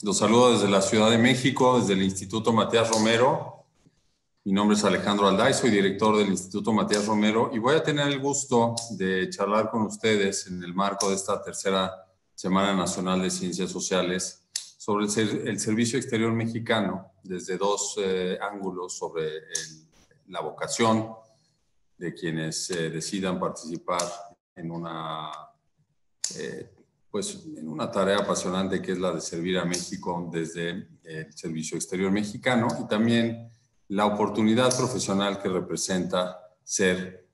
Los saludo desde la Ciudad de México, desde el Instituto Matías Romero. Mi nombre es Alejandro Alday, soy director del Instituto Matías Romero y voy a tener el gusto de charlar con ustedes en el marco de esta tercera Semana Nacional de Ciencias Sociales sobre el Servicio Exterior Mexicano desde dos ángulos sobre la vocación de quienes decidan participar en en una tarea apasionante que es la de servir a México desde el Servicio Exterior Mexicano y también la oportunidad profesional que representa ser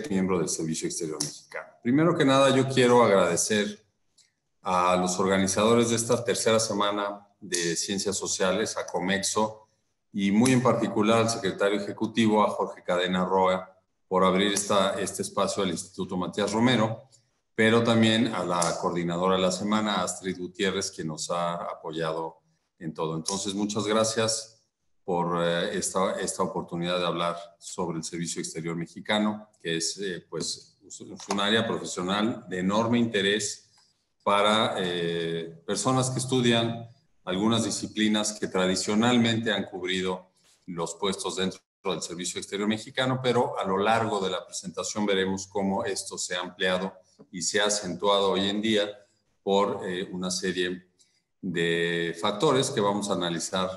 miembro del Servicio Exterior Mexicano. Primero que nada, yo quiero agradecer a los organizadores de esta tercera semana de Ciencias Sociales, a Comexo, y muy en particular al secretario ejecutivo, a Jorge Cadena Roa, por abrir este espacio al Instituto Matías Romero, pero también a la coordinadora de la semana, Astrid Gutiérrez, que nos ha apoyado en todo. Entonces, muchas gracias por esta oportunidad de hablar sobre el Servicio Exterior Mexicano, que es un área profesional de enorme interés para personas que estudian algunas disciplinas que tradicionalmente han cubrido los puestos dentro del Servicio Exterior Mexicano, pero a lo largo de la presentación veremos cómo esto se ha ampliado y se ha acentuado hoy en día por una serie de factores que vamos a analizar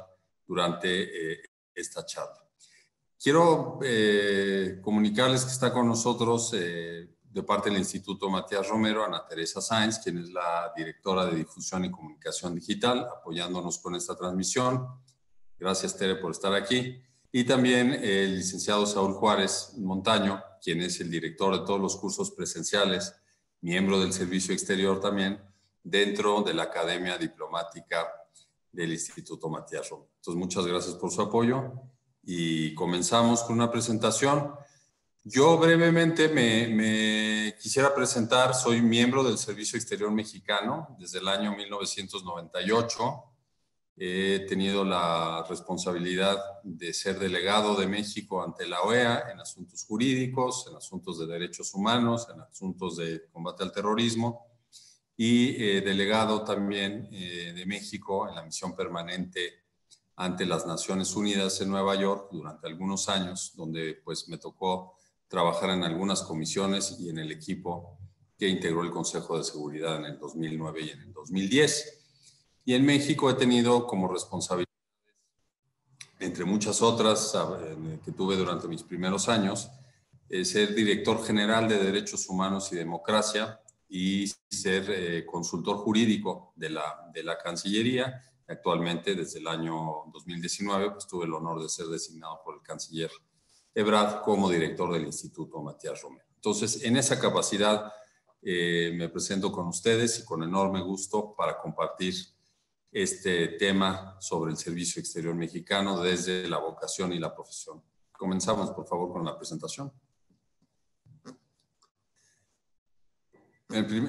durante esta charla. Quiero comunicarles que está con nosotros de parte del Instituto Matías Romero, Ana Teresa Sáenz, quien es la directora de Difusión y Comunicación Digital, apoyándonos con esta transmisión. Gracias, Tere, por estar aquí. Y también el licenciado Saúl Juárez Montaño, quien es el director de todos los cursos presenciales, miembro del Servicio Exterior también, dentro de la Academia Diplomática del Instituto Matías Romero. Entonces, muchas gracias por su apoyo y comenzamos con una presentación. Yo brevemente me quisiera presentar. Soy miembro del Servicio Exterior Mexicano desde el año 1998. He tenido la responsabilidad de ser delegado de México ante la OEA en asuntos jurídicos, en asuntos de derechos humanos, en asuntos de combate al terrorismo y delegado también de México en la misión permanente ante las Naciones Unidas en Nueva York durante algunos años, donde pues me tocó trabajar en algunas comisiones y en el equipo que integró el Consejo de Seguridad en el 2009 y en el 2010. Y en México he tenido como responsabilidad, entre muchas otras que tuve durante mis primeros años, ser director general de Derechos Humanos y Democracia y ser consultor jurídico de la Cancillería. Actualmente, desde el año 2019, pues tuve el honor de ser designado por el canciller Ebrard como director del Instituto Matías Romero. Entonces, en esa capacidad me presento con ustedes y con enorme gusto para compartir este tema sobre el Servicio Exterior Mexicano desde la vocación y la profesión. Comenzamos, por favor, con la presentación.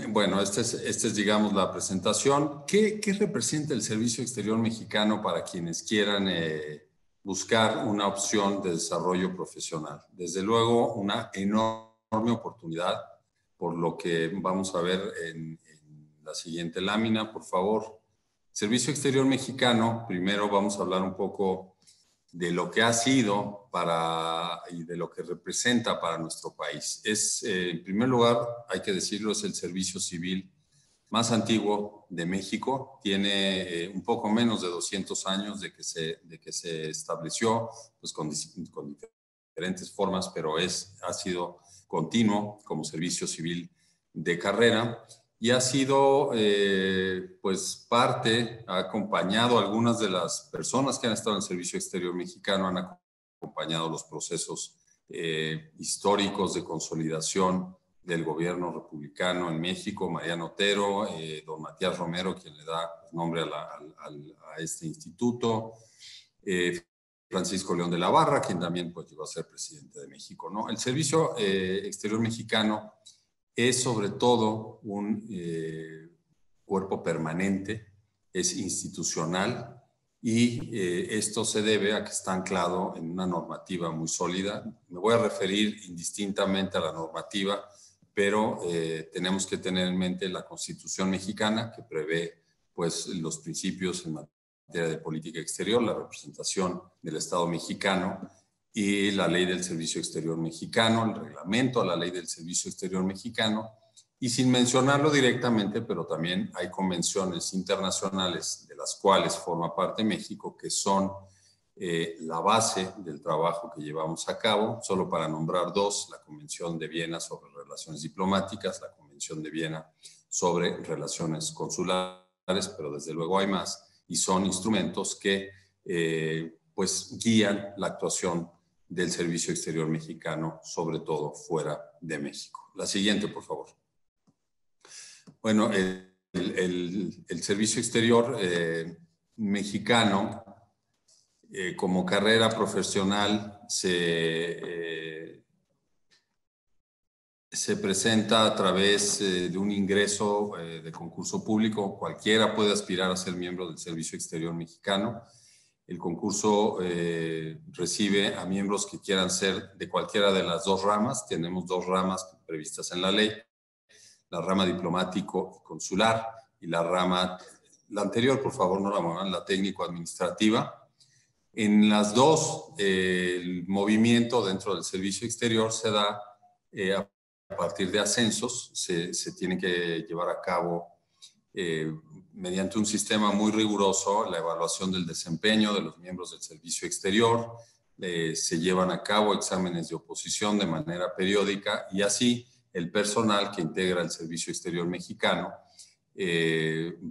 Bueno, esta es, digamos, la presentación. ¿Qué representa el Servicio Exterior Mexicano para quienes quieran buscar una opción de desarrollo profesional? Desde luego, una enorme oportunidad, por lo que vamos a ver en la siguiente lámina, por favor. Servicio Exterior Mexicano, primero vamos a hablar un poco de lo que ha sido y de lo que representa para nuestro país. En primer lugar, hay que decirlo, es el servicio civil más antiguo de México. Tiene un poco menos de 200 años de que se estableció, pues con diferentes formas, pero ha sido continuo como servicio civil de carrera. Y ha sido, pues, ha acompañado a algunas de las personas que han estado en el Servicio Exterior Mexicano, han acompañado los procesos históricos de consolidación del gobierno republicano en México, Mariano Otero, don Matías Romero, quien le da nombre a este instituto, Francisco León de la Barra, quien también pues, llegó a ser presidente de México, ¿no? El Servicio Exterior Mexicano es sobre todo un cuerpo permanente, es institucional y esto se debe a que está anclado en una normativa muy sólida. Me voy a referir indistintamente a la normativa, pero tenemos que tener en mente la Constitución mexicana que prevé pues, los principios en materia de política exterior, la representación del Estado mexicano y la ley del Servicio Exterior Mexicano, el reglamento a la ley del Servicio Exterior Mexicano, y sin mencionarlo directamente, pero también hay convenciones internacionales de las cuales forma parte México, que son la base del trabajo que llevamos a cabo. Solo para nombrar dos: la Convención de Viena sobre Relaciones Diplomáticas, la Convención de Viena sobre Relaciones Consulares, pero desde luego hay más, y son instrumentos que pues guían la actuación del Servicio Exterior Mexicano, sobre todo fuera de México. La siguiente, por favor. Bueno, el Servicio Exterior Mexicano, como carrera profesional, se presenta a través de un ingreso de concurso público. Cualquiera puede aspirar a ser miembro del Servicio Exterior Mexicano. El concurso recibe a miembros que quieran ser de cualquiera de las dos ramas. Tenemos dos ramas previstas en la ley: la rama diplomático y consular, y la anterior, por favor, no la muevan, la técnico-administrativa. En las dos, el movimiento dentro del servicio exterior se da a partir de ascensos. Se tiene que llevar a cabo mediante un sistema muy riguroso la evaluación del desempeño de los miembros del servicio exterior. Se llevan a cabo exámenes de oposición de manera periódica, y así el personal que integra el Servicio Exterior Mexicano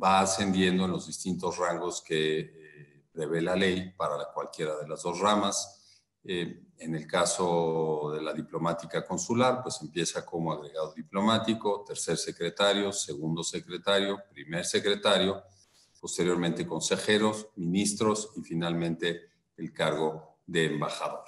va ascendiendo en los distintos rangos que prevé la ley para cualquiera de las dos ramas. En el caso de la diplomática consular, pues empieza como agregado diplomático, tercer secretario, segundo secretario, primer secretario, posteriormente consejeros, ministros y finalmente el cargo de embajador.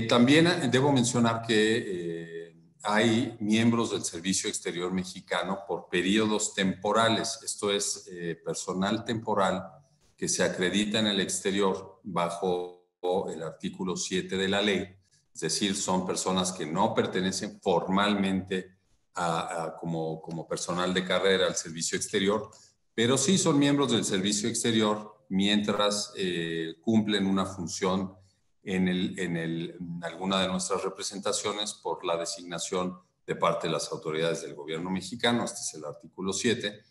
También debo mencionar que hay miembros del Servicio Exterior Mexicano por periodos temporales. Esto es personal temporal que se acredita en el exterior bajo el artículo 7 de la ley. Es decir, son personas que no pertenecen formalmente como personal de carrera al servicio exterior, pero sí son miembros del servicio exterior mientras cumplen una función en alguna de nuestras representaciones por la designación de parte de las autoridades del gobierno mexicano. Este es el artículo 7.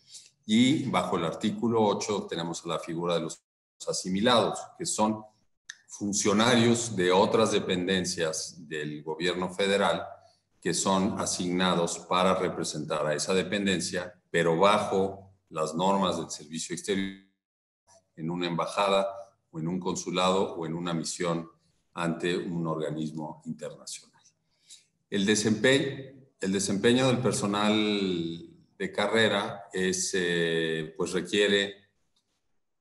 Y bajo el artículo 8 tenemos la figura de los asimilados, que son funcionarios de otras dependencias del gobierno federal que son asignados para representar a esa dependencia, pero bajo las normas del servicio exterior, en una embajada o en un consulado o en una misión ante un organismo internacional. El desempeño del personal de carrera pues requiere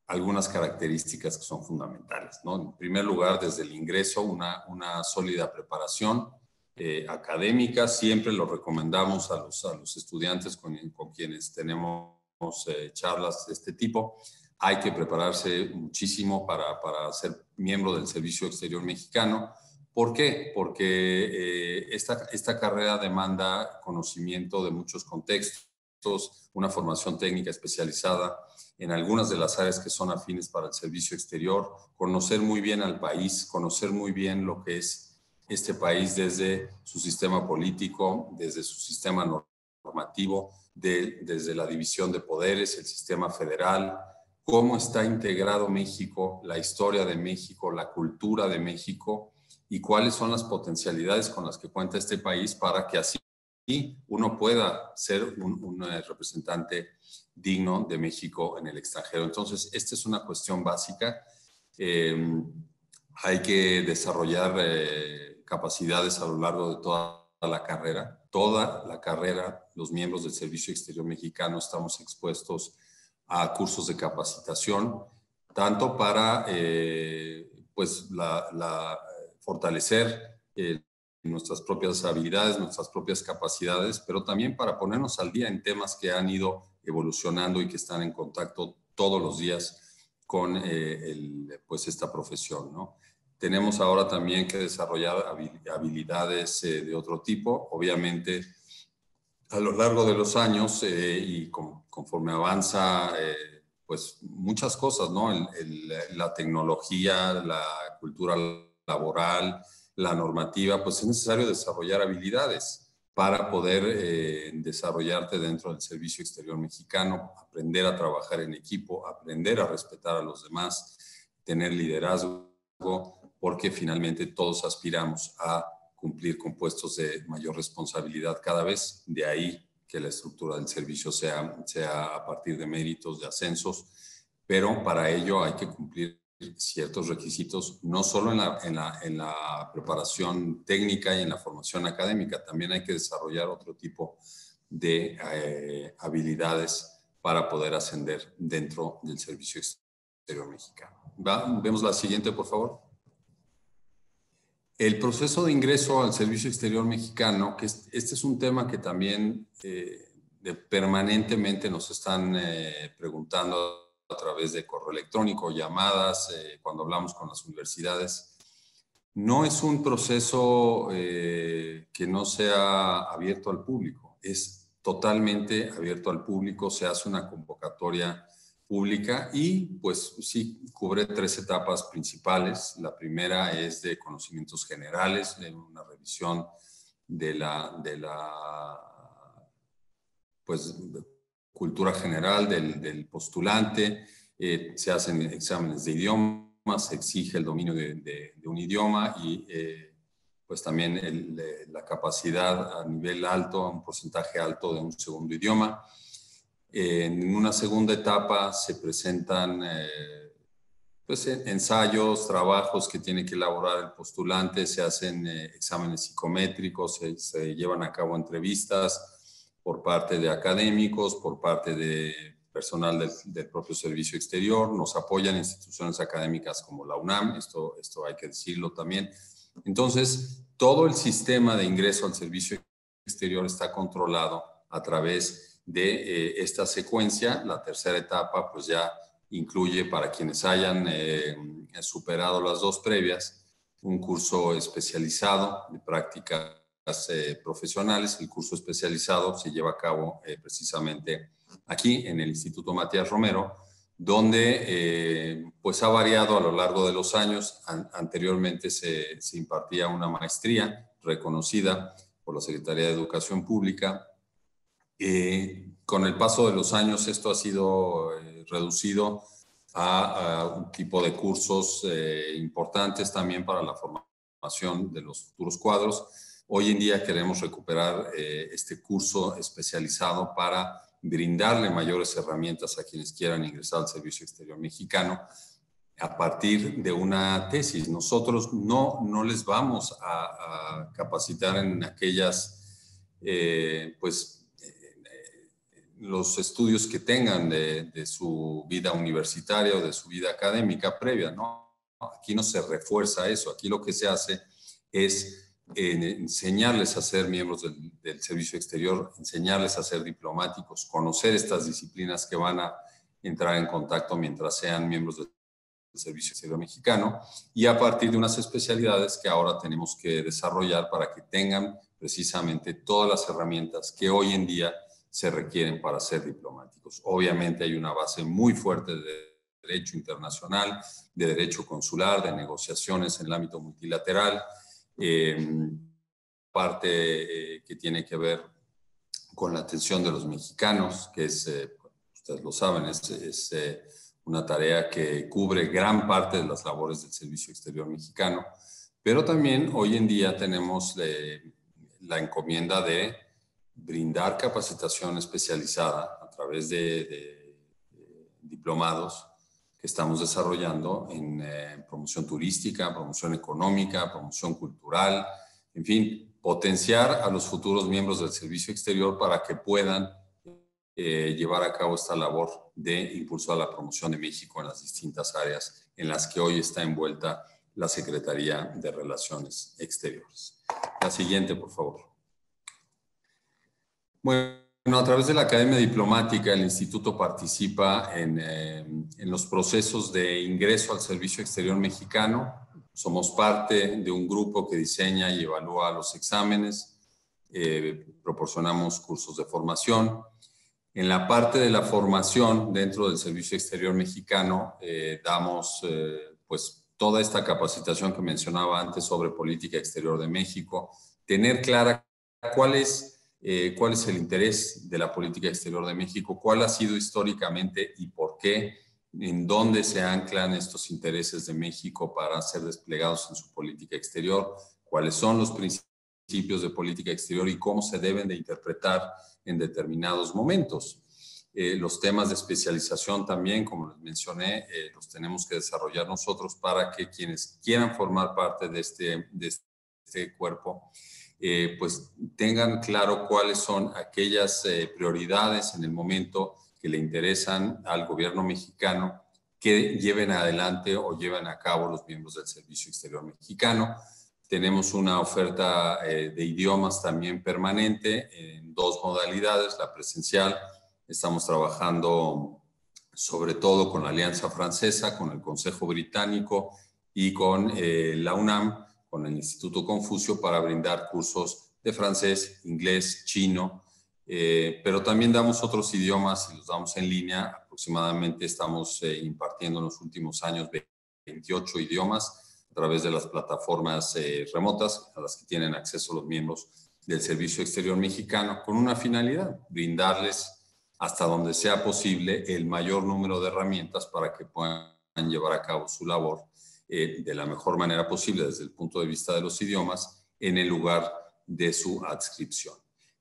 algunas características que son fundamentales, ¿no? En primer lugar, desde el ingreso, una sólida preparación académica. Siempre lo recomendamos a los estudiantes con quienes tenemos charlas de este tipo. Hay que prepararse muchísimo para ser miembro del Servicio Exterior Mexicano. ¿Por qué? Porque esta carrera demanda conocimiento de muchos contextos, una formación técnica especializada en algunas de las áreas que son afines para el servicio exterior, conocer muy bien al país, conocer muy bien lo que es este país desde su sistema político, desde su sistema normativo, desde la división de poderes, el sistema federal, cómo está integrado México, la historia de México, la cultura de México y cuáles son las potencialidades con las que cuenta este país para que así uno pueda ser un representante digno de México en el extranjero. Entonces, esta es una cuestión básica. Hay que desarrollar capacidades a lo largo de toda la carrera. Toda la carrera, los miembros del Servicio Exterior Mexicano estamos expuestos a cursos de capacitación, tanto para pues fortalecer nuestras propias habilidades, nuestras propias capacidades, pero también para ponernos al día en temas que han ido evolucionando y que están en contacto todos los días con pues esta profesión, ¿no? Tenemos ahora también que desarrollar habilidades de otro tipo. Obviamente, a lo largo de los años y conforme avanza, pues muchas cosas, ¿no? La tecnología, la cultura laboral, la normativa, pues es necesario desarrollar habilidades para poder desarrollarte dentro del servicio exterior mexicano, aprender a trabajar en equipo, aprender a respetar a los demás, tener liderazgo, porque finalmente todos aspiramos a cumplir con puestos de mayor responsabilidad cada vez. De ahí que la estructura del servicio sea a partir de méritos, de ascensos, pero para ello hay que cumplir ciertos requisitos, no solo en la preparación técnica y en la formación académica, también hay que desarrollar otro tipo de habilidades para poder ascender dentro del servicio exterior mexicano. Vemos la siguiente, por favor. El proceso de ingreso al servicio exterior mexicano, que este es un tema que también permanentemente nos están preguntando a través de correo electrónico, llamadas, cuando hablamos con las universidades. No es un proceso que no sea abierto al público, es totalmente abierto al público, se hace una convocatoria pública y pues sí cubre 3 etapas principales. La primera es de conocimientos generales, de una revisión de la pues, cultura general del postulante, se hacen exámenes de idioma, se exige el dominio de un idioma y pues también la capacidad a nivel alto, a un porcentaje alto de un segundo idioma. En una segunda etapa se presentan pues, ensayos, trabajos que tiene que elaborar el postulante, se hacen exámenes psicométricos, se llevan a cabo entrevistas por parte de académicos, por parte de personal del propio servicio exterior, nos apoyan instituciones académicas como la UNAM, esto hay que decirlo también. Entonces, todo el sistema de ingreso al servicio exterior está controlado a través de esta secuencia. La tercera etapa, pues ya incluye para quienes hayan superado las 2 previas, un curso especializado de prácticas profesionales. El curso especializado se lleva a cabo precisamente aquí en el Instituto Matías Romero, donde pues ha variado a lo largo de los años. Anteriormente se impartía una maestría reconocida por la Secretaría de Educación Pública. Con el paso de los años esto ha sido reducido a un tipo de cursos importantes también para la formación de los futuros cuadros. Hoy en día queremos recuperar este curso especializado para brindarle mayores herramientas a quienes quieran ingresar al servicio exterior mexicano a partir de una tesis. Nosotros no les vamos a capacitar en aquellas, los estudios que tengan de su vida universitaria o de su vida académica previa, ¿no? Aquí no se refuerza eso, aquí lo que se hace es enseñarles a ser miembros del servicio exterior, enseñarles a ser diplomáticos, conocer estas disciplinas que van a entrar en contacto mientras sean miembros del servicio exterior mexicano, y a partir de unas especialidades que ahora tenemos que desarrollar para que tengan precisamente todas las herramientas que hoy en día se requieren para ser diplomáticos. Obviamente hay una base muy fuerte de derecho internacional, de derecho consular, de negociaciones en el ámbito multilateral, parte que tiene que ver con la atención de los mexicanos, que es, ustedes lo saben, es una tarea que cubre gran parte de las labores del servicio exterior mexicano, pero también hoy en día tenemos la encomienda de brindar capacitación especializada a través de diplomados que estamos desarrollando en promoción turística, promoción económica, promoción cultural, en fin, potenciar a los futuros miembros del servicio exterior para que puedan llevar a cabo esta labor de impulsar la promoción de México en las distintas áreas en las que hoy está envuelta la Secretaría de Relaciones Exteriores. La siguiente, por favor. Bueno, a través de la Academia Diplomática, el Instituto participa en los procesos de ingreso al servicio exterior mexicano. Somos parte de un grupo que diseña y evalúa los exámenes. proporcionamos cursos de formación. En la parte de la formación dentro del Servicio Exterior Mexicano, damos pues toda esta capacitación que mencionaba antes sobre política exterior de México, tener clara cuál es el interés de la política exterior de México, cuál ha sido históricamente y por qué, en dónde se anclan estos intereses de México para ser desplegados en su política exterior, cuáles son los principios de política exterior y cómo se deben de interpretar en determinados momentos. Los temas de especialización también, como les mencioné, los tenemos que desarrollar nosotros para que quienes quieran formar parte de este cuerpo, pues tengan claro cuáles son aquellas prioridades en el momento que le interesan al gobierno mexicano que lleven adelante o lleven a cabo los miembros del Servicio Exterior Mexicano. Tenemos una oferta de idiomas también permanente en dos modalidades, la presencial. Estamos trabajando sobre todo con la Alianza Francesa, con el Consejo Británico y con la UNAM, con el Instituto Confucio, para brindar cursos de francés, inglés, chino, pero también damos otros idiomas y los damos en línea. Aproximadamente estamos impartiendo en los últimos años 28 idiomas a través de las plataformas remotas a las que tienen acceso los miembros del Servicio Exterior Mexicano, con una finalidad: brindarles hasta donde sea posible el mayor número de herramientas para que puedan llevar a cabo su labor de la mejor manera posible desde el punto de vista de los idiomas en el lugar de su adscripción.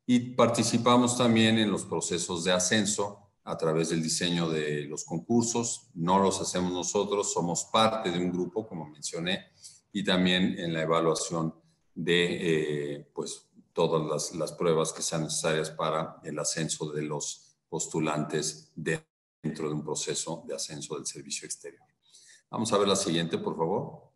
Y participamos también en los procesos de ascenso a través del diseño de los concursos. No los hacemos nosotros, somos parte de un grupo, como mencioné, y también en la evaluación de pues, todas las pruebas que sean necesarias para el ascenso de los postulantes dentro de un proceso de ascenso del servicio exterior. Vamos a ver la siguiente, por favor.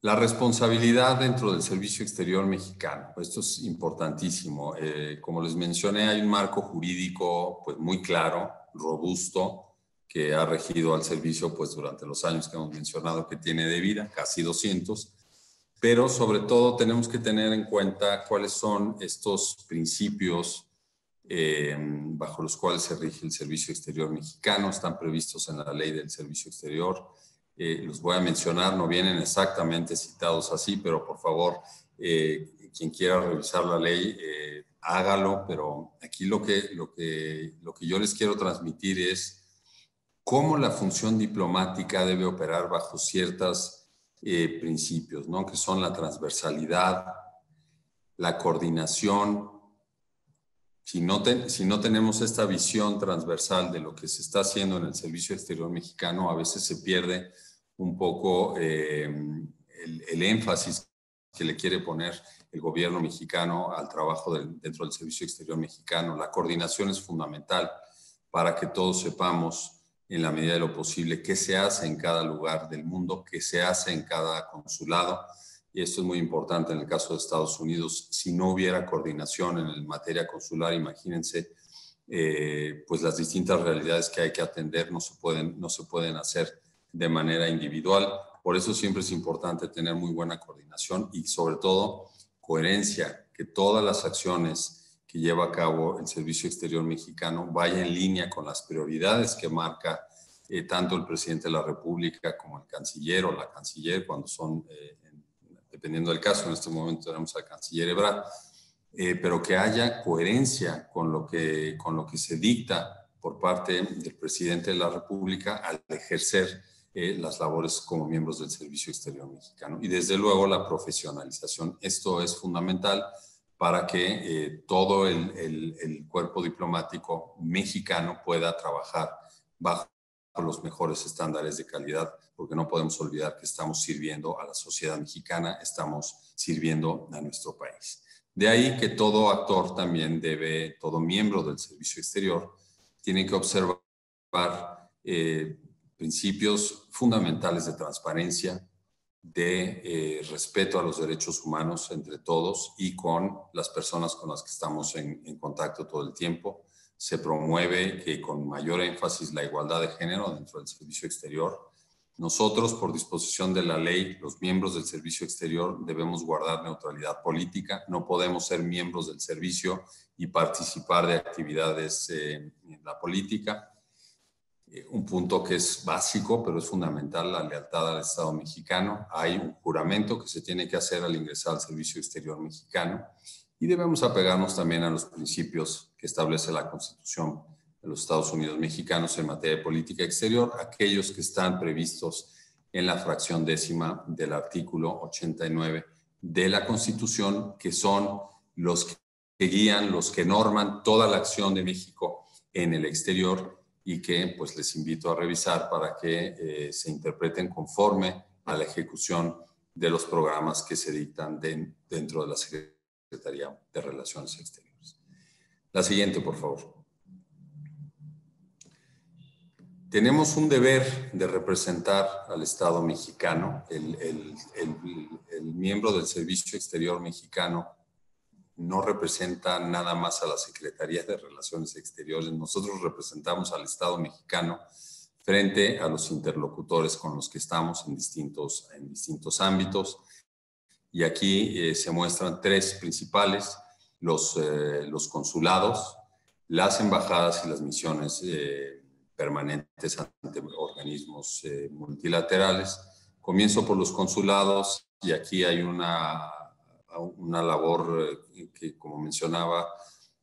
La responsabilidad dentro del Servicio Exterior Mexicano. Esto es importantísimo. Como les mencioné, hay un marco jurídico pues, muy claro, robusto, que ha regido al servicio pues, durante los años que hemos mencionado que tiene de vida, casi 200. Pero sobre todo tenemos que tener en cuenta cuáles son estos principios bajo los cuales se rige el Servicio Exterior Mexicano. Están previstos en la Ley del Servicio Exterior. Los voy a mencionar, no vienen exactamente citados así, pero por favor, quien quiera revisar la ley, hágalo. Pero aquí lo que yo les quiero transmitir es cómo la función diplomática debe operar bajo ciertos principios, ¿no? Que son la transversalidad, la coordinación. Si no tenemos esta visión transversal de lo que se está haciendo en el Servicio Exterior Mexicano, a veces se pierde un poco el énfasis que le quiere poner el gobierno mexicano al trabajo dentro del Servicio Exterior Mexicano. La coordinación es fundamental para que todos sepamos, en la medida de lo posible, qué se hace en cada lugar del mundo, qué se hace en cada consulado. Y esto es muy importante en el caso de Estados Unidos. Si no hubiera coordinación en materia consular, imagínense, pues las distintas realidades que hay que atender no se pueden hacer de manera individual. Por eso siempre es importante tener muy buena coordinación y sobre todo coherencia, que todas las acciones que lleva a cabo el Servicio Exterior Mexicano vaya en línea con las prioridades que marca tanto el presidente de la República como el canciller o la canciller, cuando son, dependiendo del caso, en este momento tenemos al canciller Ebrard, pero que haya coherencia con lo que se dicta por parte del presidente de la República al ejercer las labores como miembros del Servicio Exterior Mexicano. Y desde luego la profesionalización. Esto es fundamental para que todo el cuerpo diplomático mexicano pueda trabajar bajo los mejores estándares de calidad, porque no podemos olvidar que estamos sirviendo a la sociedad mexicana, estamos sirviendo a nuestro país. De ahí que todo actor también todo miembro del Servicio Exterior, tiene que observar principios fundamentales de transparencia, de respeto a los derechos humanos entre todos y con las personas con las que estamos en contacto todo el tiempo. Se promueve que con mayor énfasis la igualdad de género dentro del servicio exterior. Nosotros, por disposición de la ley, los miembros del servicio exterior debemos guardar neutralidad política. No podemos ser miembros del servicio y participar de actividades en la política. Un punto que es básico, pero es fundamental, la lealtad al Estado mexicano. Hay un juramento que se tiene que hacer al ingresar al servicio exterior mexicano y debemos apegarnos también a los principios que establece la Constitución de los Estados Unidos mexicanos en materia de política exterior, aquellos que están previstos en la fracción 10ª del artículo 89 de la Constitución, que son los que guían, los que norman toda la acción de México en el exterior y que pues les invito a revisar para que se interpreten conforme a la ejecución de los programas que se dictan dentro de la Secretaría de Relaciones Exteriores. La siguiente, por favor. Tenemos un deber de representar al Estado mexicano. El miembro del Servicio Exterior mexicano no representa nada más a la Secretaría de Relaciones Exteriores. Nosotros representamos al Estado mexicano frente a los interlocutores con los que estamos en distintos ámbitos. Y aquí se muestran tres principales: los consulados, las embajadas y las misiones permanentes ante organismos multilaterales. Comienzo por los consulados y aquí hay una labor que, como mencionaba,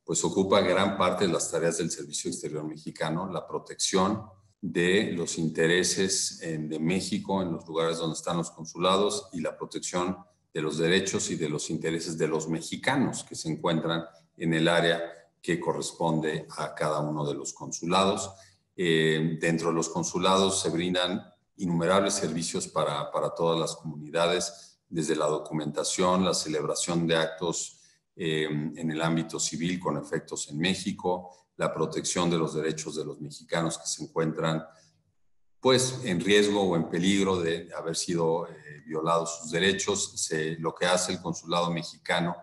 pues ocupa gran parte de las tareas del Servicio Exterior mexicano, la protección de los intereses de México en los lugares donde están los consulados y la protección de los derechos y de los intereses de los mexicanos que se encuentran en el área que corresponde a cada uno de los consulados. Dentro de los consulados se brindan innumerables servicios para todas las comunidades, desde la documentación, la celebración de actos en el ámbito civil con efectos en México, la protección de los derechos de los mexicanos que se encuentran pues en riesgo o en peligro de haber sido violados sus derechos. Lo que hace el consulado mexicano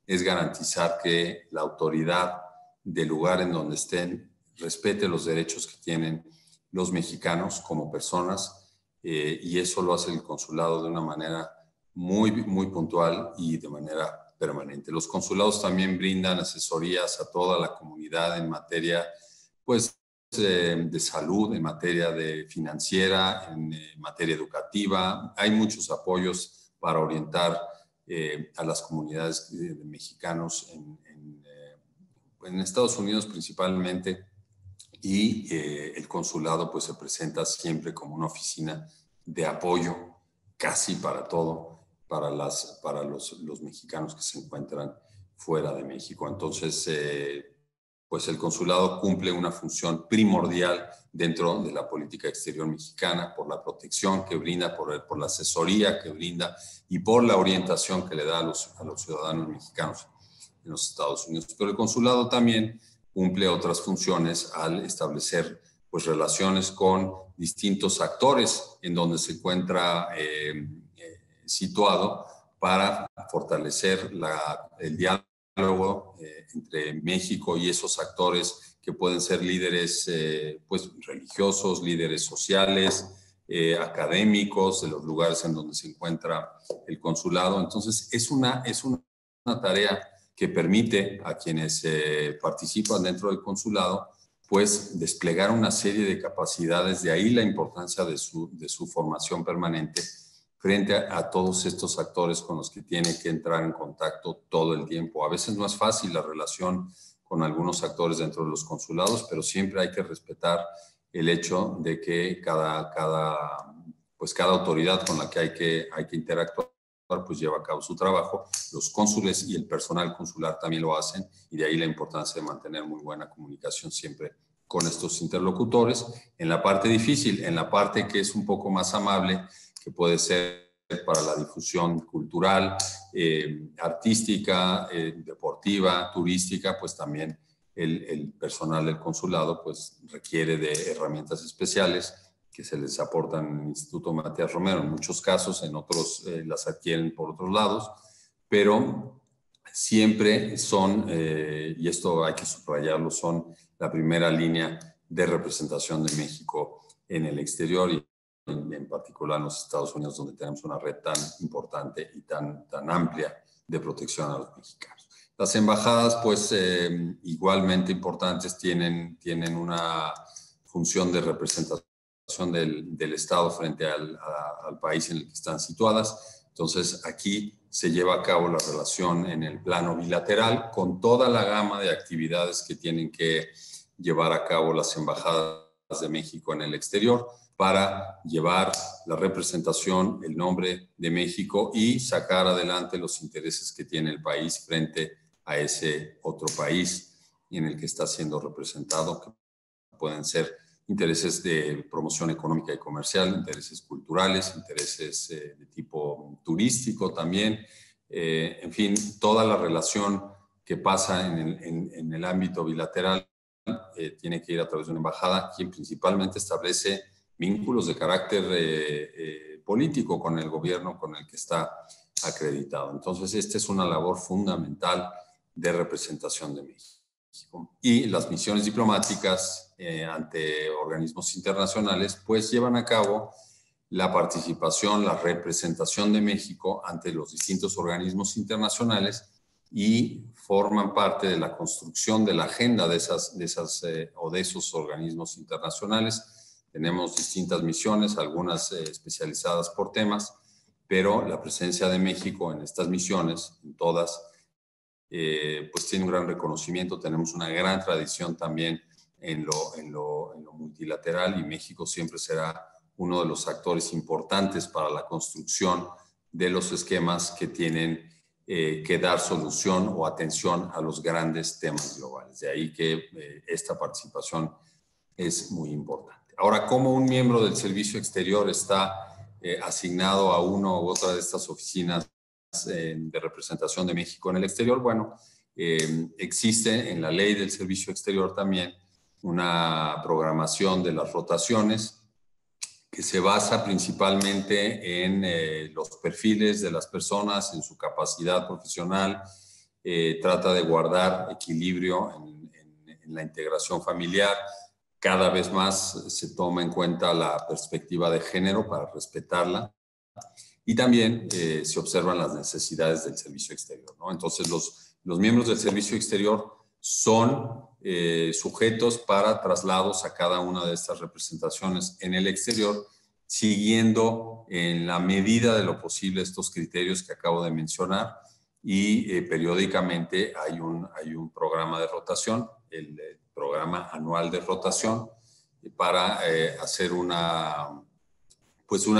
es garantizar que la autoridad del lugar en donde estén respete los derechos que tienen los mexicanos como personas, y eso lo hace el consulado de una manera muy puntual y de manera permanente. Los consulados también brindan asesorías a toda la comunidad en materia pues, de salud, en materia de financiera, en materia educativa. Hay muchos apoyos para orientar a las comunidades de mexicanos en Estados Unidos principalmente, y el consulado pues se presenta siempre como una oficina de apoyo casi para todo, para los mexicanos que se encuentran fuera de México. Entonces, pues el consulado cumple una función primordial dentro de la política exterior mexicana por la protección que brinda, por la asesoría que brinda y por la orientación que le da a los ciudadanos mexicanos en los Estados Unidos. Pero el consulado también cumple otras funciones al establecer pues, relaciones con distintos actores en donde se encuentra situado para fortalecer el diálogo entre México y esos actores que pueden ser líderes pues, religiosos, líderes sociales, académicos de los lugares en donde se encuentra el consulado. Entonces, es una tarea que permite a quienes participan dentro del consulado pues desplegar una serie de capacidades, de ahí la importancia de su formación permanente frente a todos estos actores con los que tiene que entrar en contacto todo el tiempo. A veces no es fácil la relación con algunos actores dentro de los consulados, pero siempre hay que respetar el hecho de que cada autoridad con la que hay que interactuar pues lleva a cabo su trabajo. Los cónsules y el personal consular también lo hacen, y de ahí la importancia de mantener muy buena comunicación siempre con estos interlocutores. En la parte difícil, en la parte que es un poco más amable, que puede ser para la difusión cultural, artística, deportiva, turística, pues también el personal del consulado pues requiere de herramientas especiales que se les aportan en el Instituto Matías Romero. En muchos casos, en otros las adquieren por otros lados, pero siempre son, y esto hay que subrayarlo, son la primera línea de representación de México en el exterior, y en particular en los Estados Unidos, donde tenemos una red tan importante y tan amplia de protección a los mexicanos. Las embajadas, pues, igualmente importantes, tienen una función de representación del Estado frente al país en el que están situadas. Entonces, aquí se lleva a cabo la relación en el plano bilateral con toda la gama de actividades que tienen que llevar a cabo las embajadas de México en el exterior para llevar la representación, el nombre de México y sacar adelante los intereses que tiene el país frente a ese otro país en el que está siendo representado, que pueden ser intereses de promoción económica y comercial, intereses culturales, intereses de tipo turístico también, en fin, toda la relación que pasa en el ámbito bilateral tiene que ir a través de una embajada, quien principalmente establece vínculos de carácter político con el gobierno con el que está acreditado. Entonces, esta es una labor fundamental de representación de México. Y las misiones diplomáticas ante organismos internacionales, pues llevan a cabo la participación, la representación de México ante los distintos organismos internacionales y forman parte de la construcción de la agenda de esos organismos internacionales. Tenemos distintas misiones, algunas especializadas por temas, pero la presencia de México en estas misiones, en todas, pues tiene un gran reconocimiento. Tenemos una gran tradición también en lo multilateral y México siempre será uno de los actores importantes para la construcción de los esquemas que tienen que dar solución o atención a los grandes temas globales. De ahí que esta participación es muy importante. Ahora, ¿cómo un miembro del Servicio Exterior está asignado a uno u otra de estas oficinas de representación de México en el exterior? Bueno, existe en la ley del Servicio Exterior también una programación de las rotaciones que se basa principalmente en los perfiles de las personas, en su capacidad profesional, trata de guardar equilibrio en la integración familiar. Cada vez más se toma en cuenta la perspectiva de género para respetarla y también se observan las necesidades del servicio exterior, ¿no? Entonces, los miembros del servicio exterior son sujetos para traslados a cada una de estas representaciones en el exterior, siguiendo en la medida de lo posible estos criterios que acabo de mencionar y periódicamente hay un programa de rotación, el programa anual de rotación, para hacer una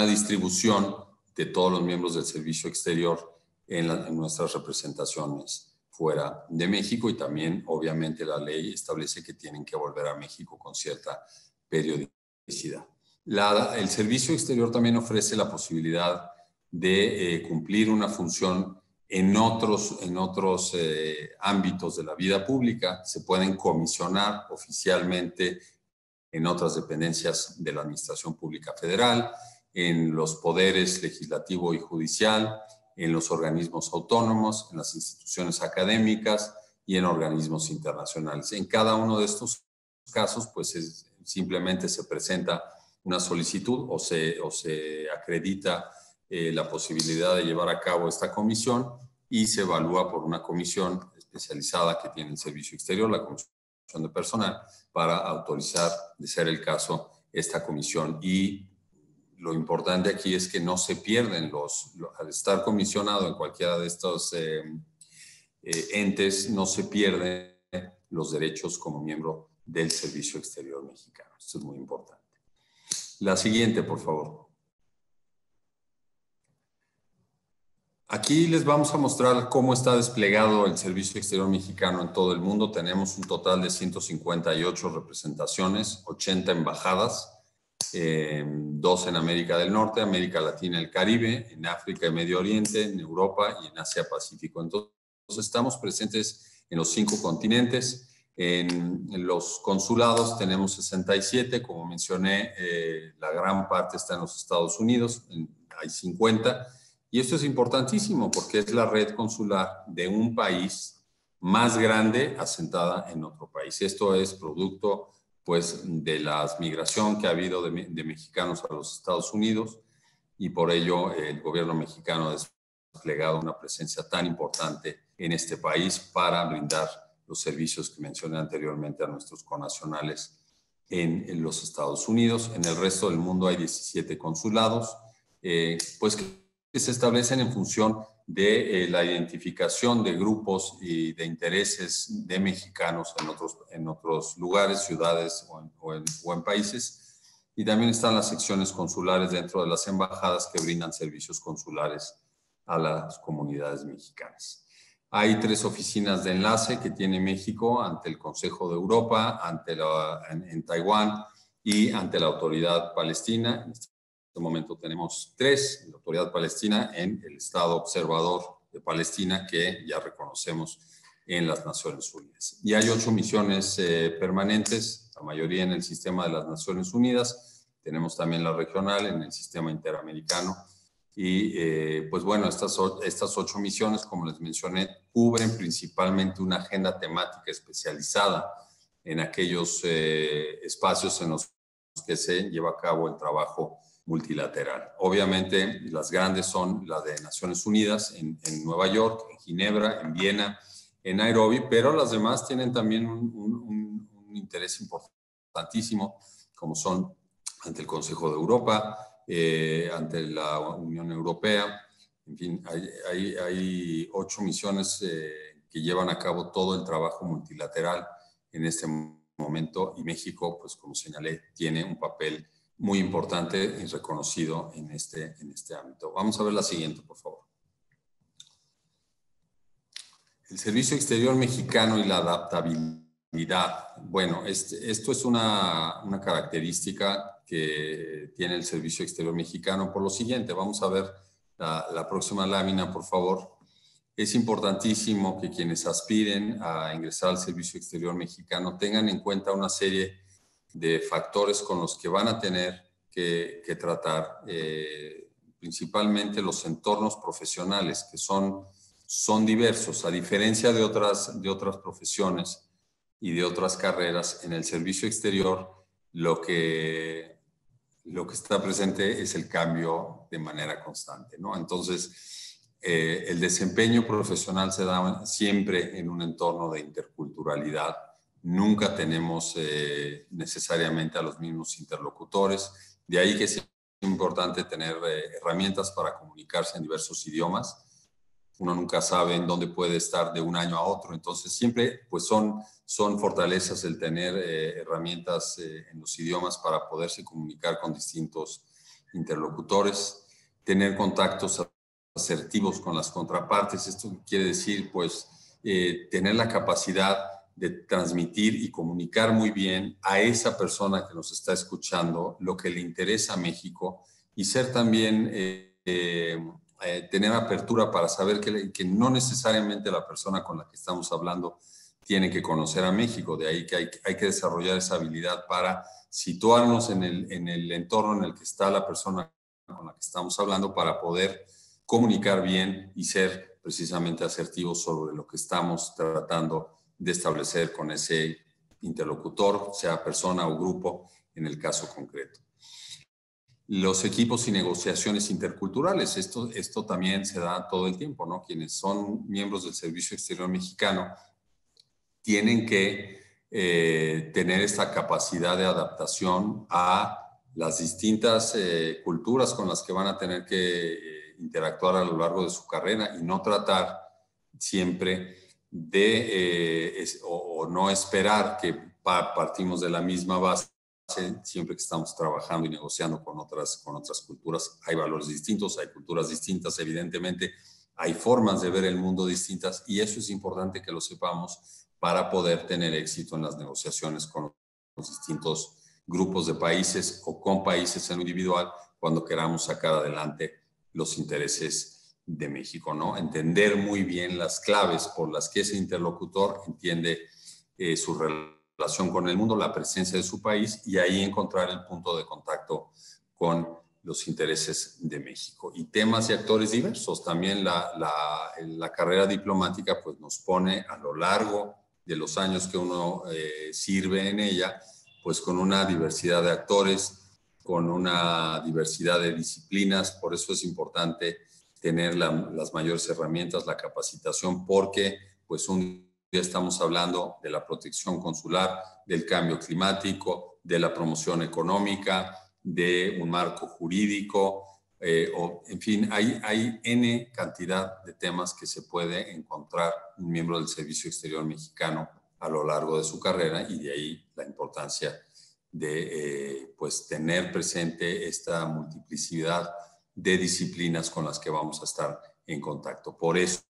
distribución de todos los miembros del servicio exterior en nuestras representaciones fuera de México, y también obviamente la ley establece que tienen que volver a México con cierta periodicidad. El servicio exterior también ofrece la posibilidad de cumplir una función en otros ámbitos de la vida pública. Se pueden comisionar oficialmente en otras dependencias de la Administración Pública Federal, en los poderes legislativo y judicial, en los organismos autónomos, en las instituciones académicas y en organismos internacionales. En cada uno de estos casos, pues simplemente se presenta una solicitud o se acredita la posibilidad de llevar a cabo esta comisión y se evalúa por una comisión especializada que tiene el Servicio Exterior, la Comisión de Personal, para autorizar, de ser el caso, esta comisión. Y lo importante aquí es que no se pierden al estar comisionado en cualquiera de estos entes, no se pierden los derechos como miembro del Servicio Exterior mexicano. Esto es muy importante. La siguiente, por favor. Aquí les vamos a mostrar cómo está desplegado el Servicio Exterior mexicano en todo el mundo. Tenemos un total de 158 representaciones, 80 embajadas, 2 en América del Norte, América Latina y el Caribe, en África y Medio Oriente, en Europa y en Asia Pacífico. Entonces, estamos presentes en los 5 continentes. En los consulados tenemos 67, como mencioné, la gran parte está en los Estados Unidos, hay 50. Y esto es importantísimo porque es la red consular de un país más grande asentada en otro país. Esto es producto pues, de la migración que ha habido de mexicanos a los Estados Unidos, y por ello el gobierno mexicano ha desplegado una presencia tan importante en este país para brindar los servicios que mencioné anteriormente a nuestros connacionales en los Estados Unidos. En el resto del mundo hay 17 consulados, pues que se establecen en función de la identificación de grupos y de intereses de mexicanos en otros lugares, ciudades o en países. Y también están las secciones consulares dentro de las embajadas que brindan servicios consulares a las comunidades mexicanas. Hay 3 oficinas de enlace que tiene México ante el Consejo de Europa, en Taiwán y ante la Autoridad Palestina. En este momento tenemos 3, la Autoridad Palestina en el Estado Observador de Palestina, que ya reconocemos en las Naciones Unidas. Y hay 8 misiones permanentes, la mayoría en el sistema de las Naciones Unidas. Tenemos también la regional en el sistema interamericano. Y pues bueno, estas 8 misiones, como les mencioné, cubren principalmente una agenda temática especializada en aquellos espacios en los que se lleva a cabo el trabajo multilateral. Obviamente, las grandes son las de Naciones Unidas en Nueva York, en Ginebra, en Viena, en Nairobi, pero las demás tienen también un interés importantísimo, como son ante el Consejo de Europa, ante la Unión Europea. En fin, hay 8 misiones que llevan a cabo todo el trabajo multilateral en este momento, y México, pues como señalé, tiene un papel muy importante y reconocido en este ámbito. Vamos a ver la siguiente, por favor. El Servicio Exterior Mexicano y la adaptabilidad. Bueno, esto es una característica que tiene el Servicio Exterior Mexicano por lo siguiente. Vamos a ver la próxima lámina, por favor. Es importantísimo que quienes aspiren a ingresar al Servicio Exterior Mexicano tengan en cuenta una serie de factores con los que van a tener que tratar, principalmente los entornos profesionales, que son diversos. A diferencia de otras profesiones y de otras carreras, en el servicio exterior lo que está presente es el cambio de manera constante, ¿no? Entonces, el desempeño profesional se da siempre en un entorno de interculturalidad. Nunca tenemos necesariamente a los mismos interlocutores. De ahí que es importante tener herramientas para comunicarse en diversos idiomas. Uno nunca sabe en dónde puede estar de un año a otro. Entonces, siempre pues son fortalezas el tener herramientas en los idiomas para poderse comunicar con distintos interlocutores, tener contactos asertivos con las contrapartes. Esto quiere decir, pues, tener la capacidad de transmitir y comunicar muy bien a esa persona que nos está escuchando lo que le interesa a México, y ser también, tener apertura para saber que no necesariamente la persona con la que estamos hablando tiene que conocer a México. De ahí que hay que desarrollar esa habilidad para situarnos en el entorno en el que está la persona con la que estamos hablando, para poder comunicar bien y ser precisamente asertivos sobre lo que estamos tratando de establecer con ese interlocutor, sea persona o grupo en el caso concreto. Los equipos y negociaciones interculturales, esto también se da todo el tiempo, ¿no? Quienes son miembros del Servicio Exterior Mexicano tienen que tener esta capacidad de adaptación a las distintas culturas con las que van a tener que interactuar a lo largo de su carrera, y no tratar siempre o no esperar que partimos de la misma base siempre que estamos trabajando y negociando con otras culturas. Hay valores distintos, hay culturas distintas, evidentemente hay formas de ver el mundo distintas, y eso es importante que lo sepamos para poder tener éxito en las negociaciones con los distintos grupos de países o con países en lo individual, cuando queramos sacar adelante los intereses de México, ¿no? Entender muy bien las claves por las que ese interlocutor entiende su relación con el mundo, la presencia de su país, y ahí encontrar el punto de contacto con los intereses de México. Y temas y actores diversos. También la carrera diplomática pues nos pone, a lo largo de los años que uno sirve en ella, pues con una diversidad de actores, con una diversidad de disciplinas. Por eso es importante tener las mayores herramientas, la capacitación, porque pues un día estamos hablando de la protección consular, del cambio climático, de la promoción económica, de un marco jurídico, o, en fin, hay N cantidad de temas que se puede encontrar un miembro del Servicio Exterior Mexicano a lo largo de su carrera, y de ahí la importancia de pues tener presente esta multiplicidad de disciplinas con las que vamos a estar en contacto. Por eso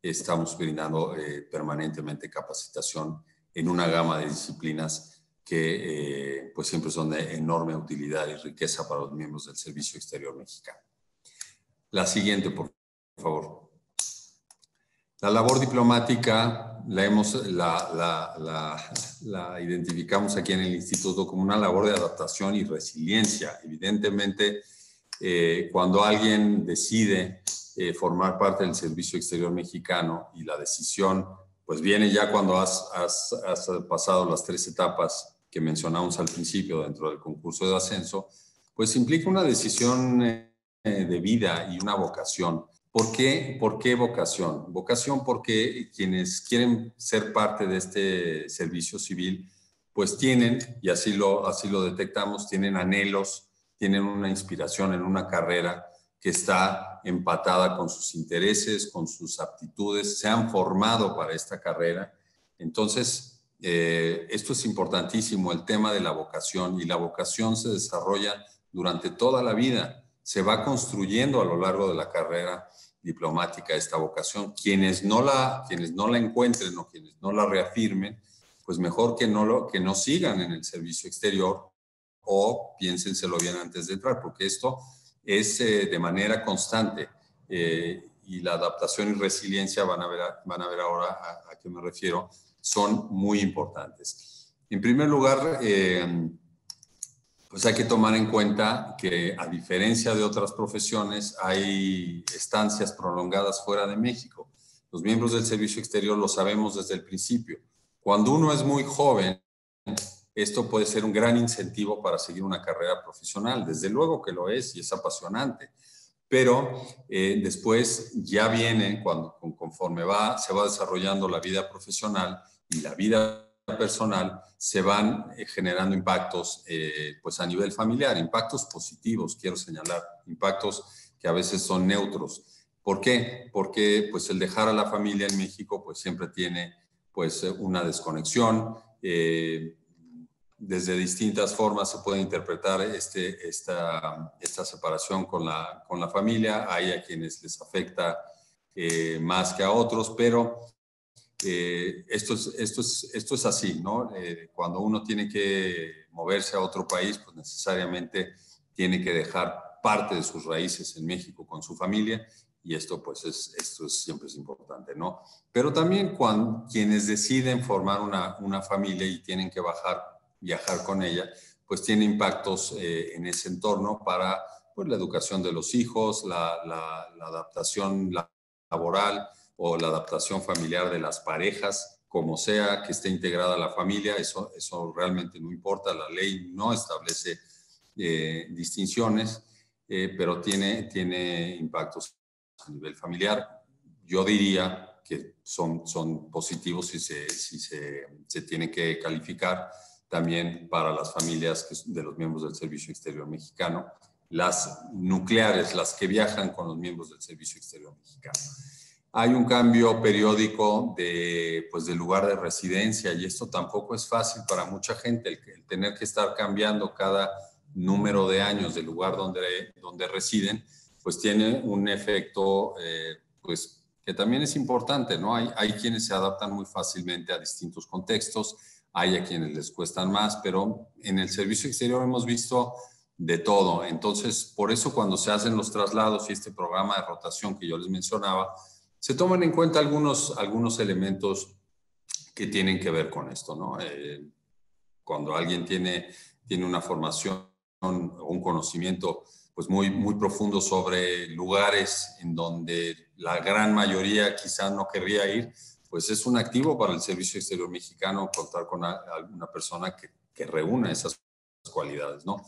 estamos brindando permanentemente capacitación en una gama de disciplinas que pues siempre son de enorme utilidad y riqueza para los miembros del Servicio Exterior Mexicano. La siguiente, por favor. La labor diplomática la identificamos aquí en el Instituto como una labor de adaptación y resiliencia. Evidentemente, cuando alguien decide formar parte del Servicio Exterior Mexicano, y la decisión pues viene ya cuando has pasado las 3 etapas que mencionamos al principio dentro del concurso de ascenso, pues implica una decisión de vida y una vocación. ¿Por qué? ¿Por qué vocación? Vocación porque quienes quieren ser parte de este servicio civil, pues tienen, y así lo detectamos, tienen anhelos, tienen una inspiración en una carrera que está empatada con sus intereses, con sus aptitudes, se han formado para esta carrera. Entonces, esto es importantísimo, el tema de la vocación, y la vocación se desarrolla durante toda la vida, se va construyendo a lo largo de la carrera diplomática esta vocación. Quienes no la encuentren o quienes no la reafirmen, pues mejor que no sigan en el servicio exterior, o piénsenselo bien antes de entrar, porque esto es de manera constante, y la adaptación y resiliencia, van a ver ahora a qué me refiero, son muy importantes. En primer lugar, pues hay que tomar en cuenta que, a diferencia de otras profesiones, hay estancias prolongadas fuera de México. Los miembros del servicio exterior lo sabemos desde el principio. Cuando uno es muy joven, esto puede ser un gran incentivo para seguir una carrera profesional. Desde luego que lo es, y es apasionante. Pero después ya viene, conforme se va desarrollando la vida profesional y la vida personal, se van generando impactos pues a nivel familiar, impactos positivos, quiero señalar, impactos que a veces son neutros. ¿Por qué? Porque pues el dejar a la familia en México pues siempre tiene pues una desconexión. Desde distintas formas se puede interpretar esta separación con la familia. Hay a quienes les afecta más que a otros, pero esto es así, ¿no? Cuando uno tiene que moverse a otro país, pues necesariamente tiene que dejar parte de sus raíces en México con su familia, y esto pues siempre es importante, ¿no? Pero también quienes deciden formar una familia y tienen que viajar con ella, pues tiene impactos en ese entorno para pues, la educación de los hijos, la adaptación laboral o la adaptación familiar de las parejas, como sea que esté integrada la familia. Eso realmente no importa, la ley no establece distinciones, pero tiene impactos a nivel familiar. Yo diría que son positivos si se tiene que calificar también para las familias de los miembros del Servicio Exterior Mexicano, las nucleares, las que viajan con los miembros del Servicio Exterior Mexicano. Hay un cambio periódico de lugar de residencia, y esto tampoco es fácil para mucha gente, el tener que estar cambiando cada número de años del lugar donde residen, pues tiene un efecto pues que también es importante, ¿no? Hay quienes se adaptan muy fácilmente a distintos contextos, hay a quienes les cuestan más, pero en el servicio exterior hemos visto de todo. Entonces, por eso cuando se hacen los traslados y este programa de rotación que yo les mencionaba, se toman en cuenta algunos elementos que tienen que ver con esto, ¿no? Cuando alguien tiene una formación o un conocimiento pues muy profundo sobre lugares en donde la gran mayoría quizá no querría ir, pues es un activo para el Servicio Exterior Mexicano contar con una persona que que reúna esas cualidades, ¿no?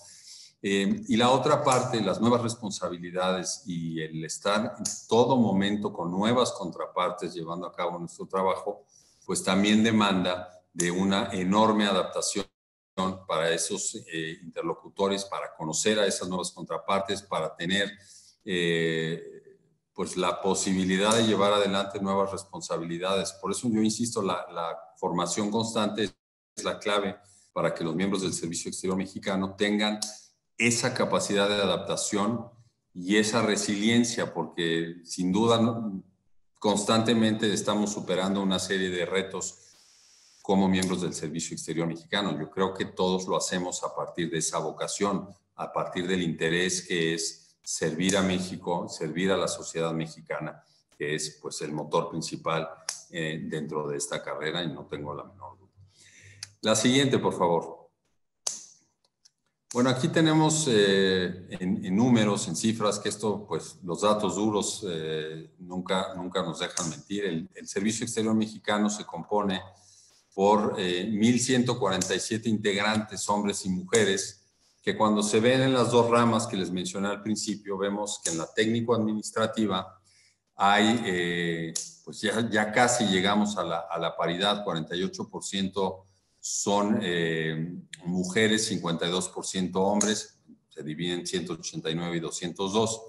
Y la otra parte, las nuevas responsabilidades y el estar en todo momento con nuevas contrapartes llevando a cabo nuestro trabajo, pues también demanda de una enorme adaptación para esos interlocutores, para conocer a esas nuevas contrapartes, para tener pues la posibilidad de llevar adelante nuevas responsabilidades. Por eso yo insisto, la formación constante es la clave para que los miembros del Servicio Exterior Mexicano tengan esa capacidad de adaptación y esa resiliencia, porque sin duda constantemente estamos superando una serie de retos como miembros del Servicio Exterior Mexicano. Yo creo que todos lo hacemos a partir de esa vocación, a partir del interés que es servir a México, servir a la sociedad mexicana, que es pues el motor principal dentro de esta carrera, y no tengo la menor duda. La siguiente, por favor. Bueno, aquí tenemos en números, en cifras, que esto, pues los datos duros nunca nos dejan mentir. El Servicio Exterior Mexicano se compone por 1,147 integrantes, hombres y mujeres, que cuando se ven en las dos ramas que les mencioné al principio, vemos que en la técnico-administrativa hay, pues ya casi llegamos a la paridad, 48% son mujeres, 52% hombres, se dividen 189 y 202.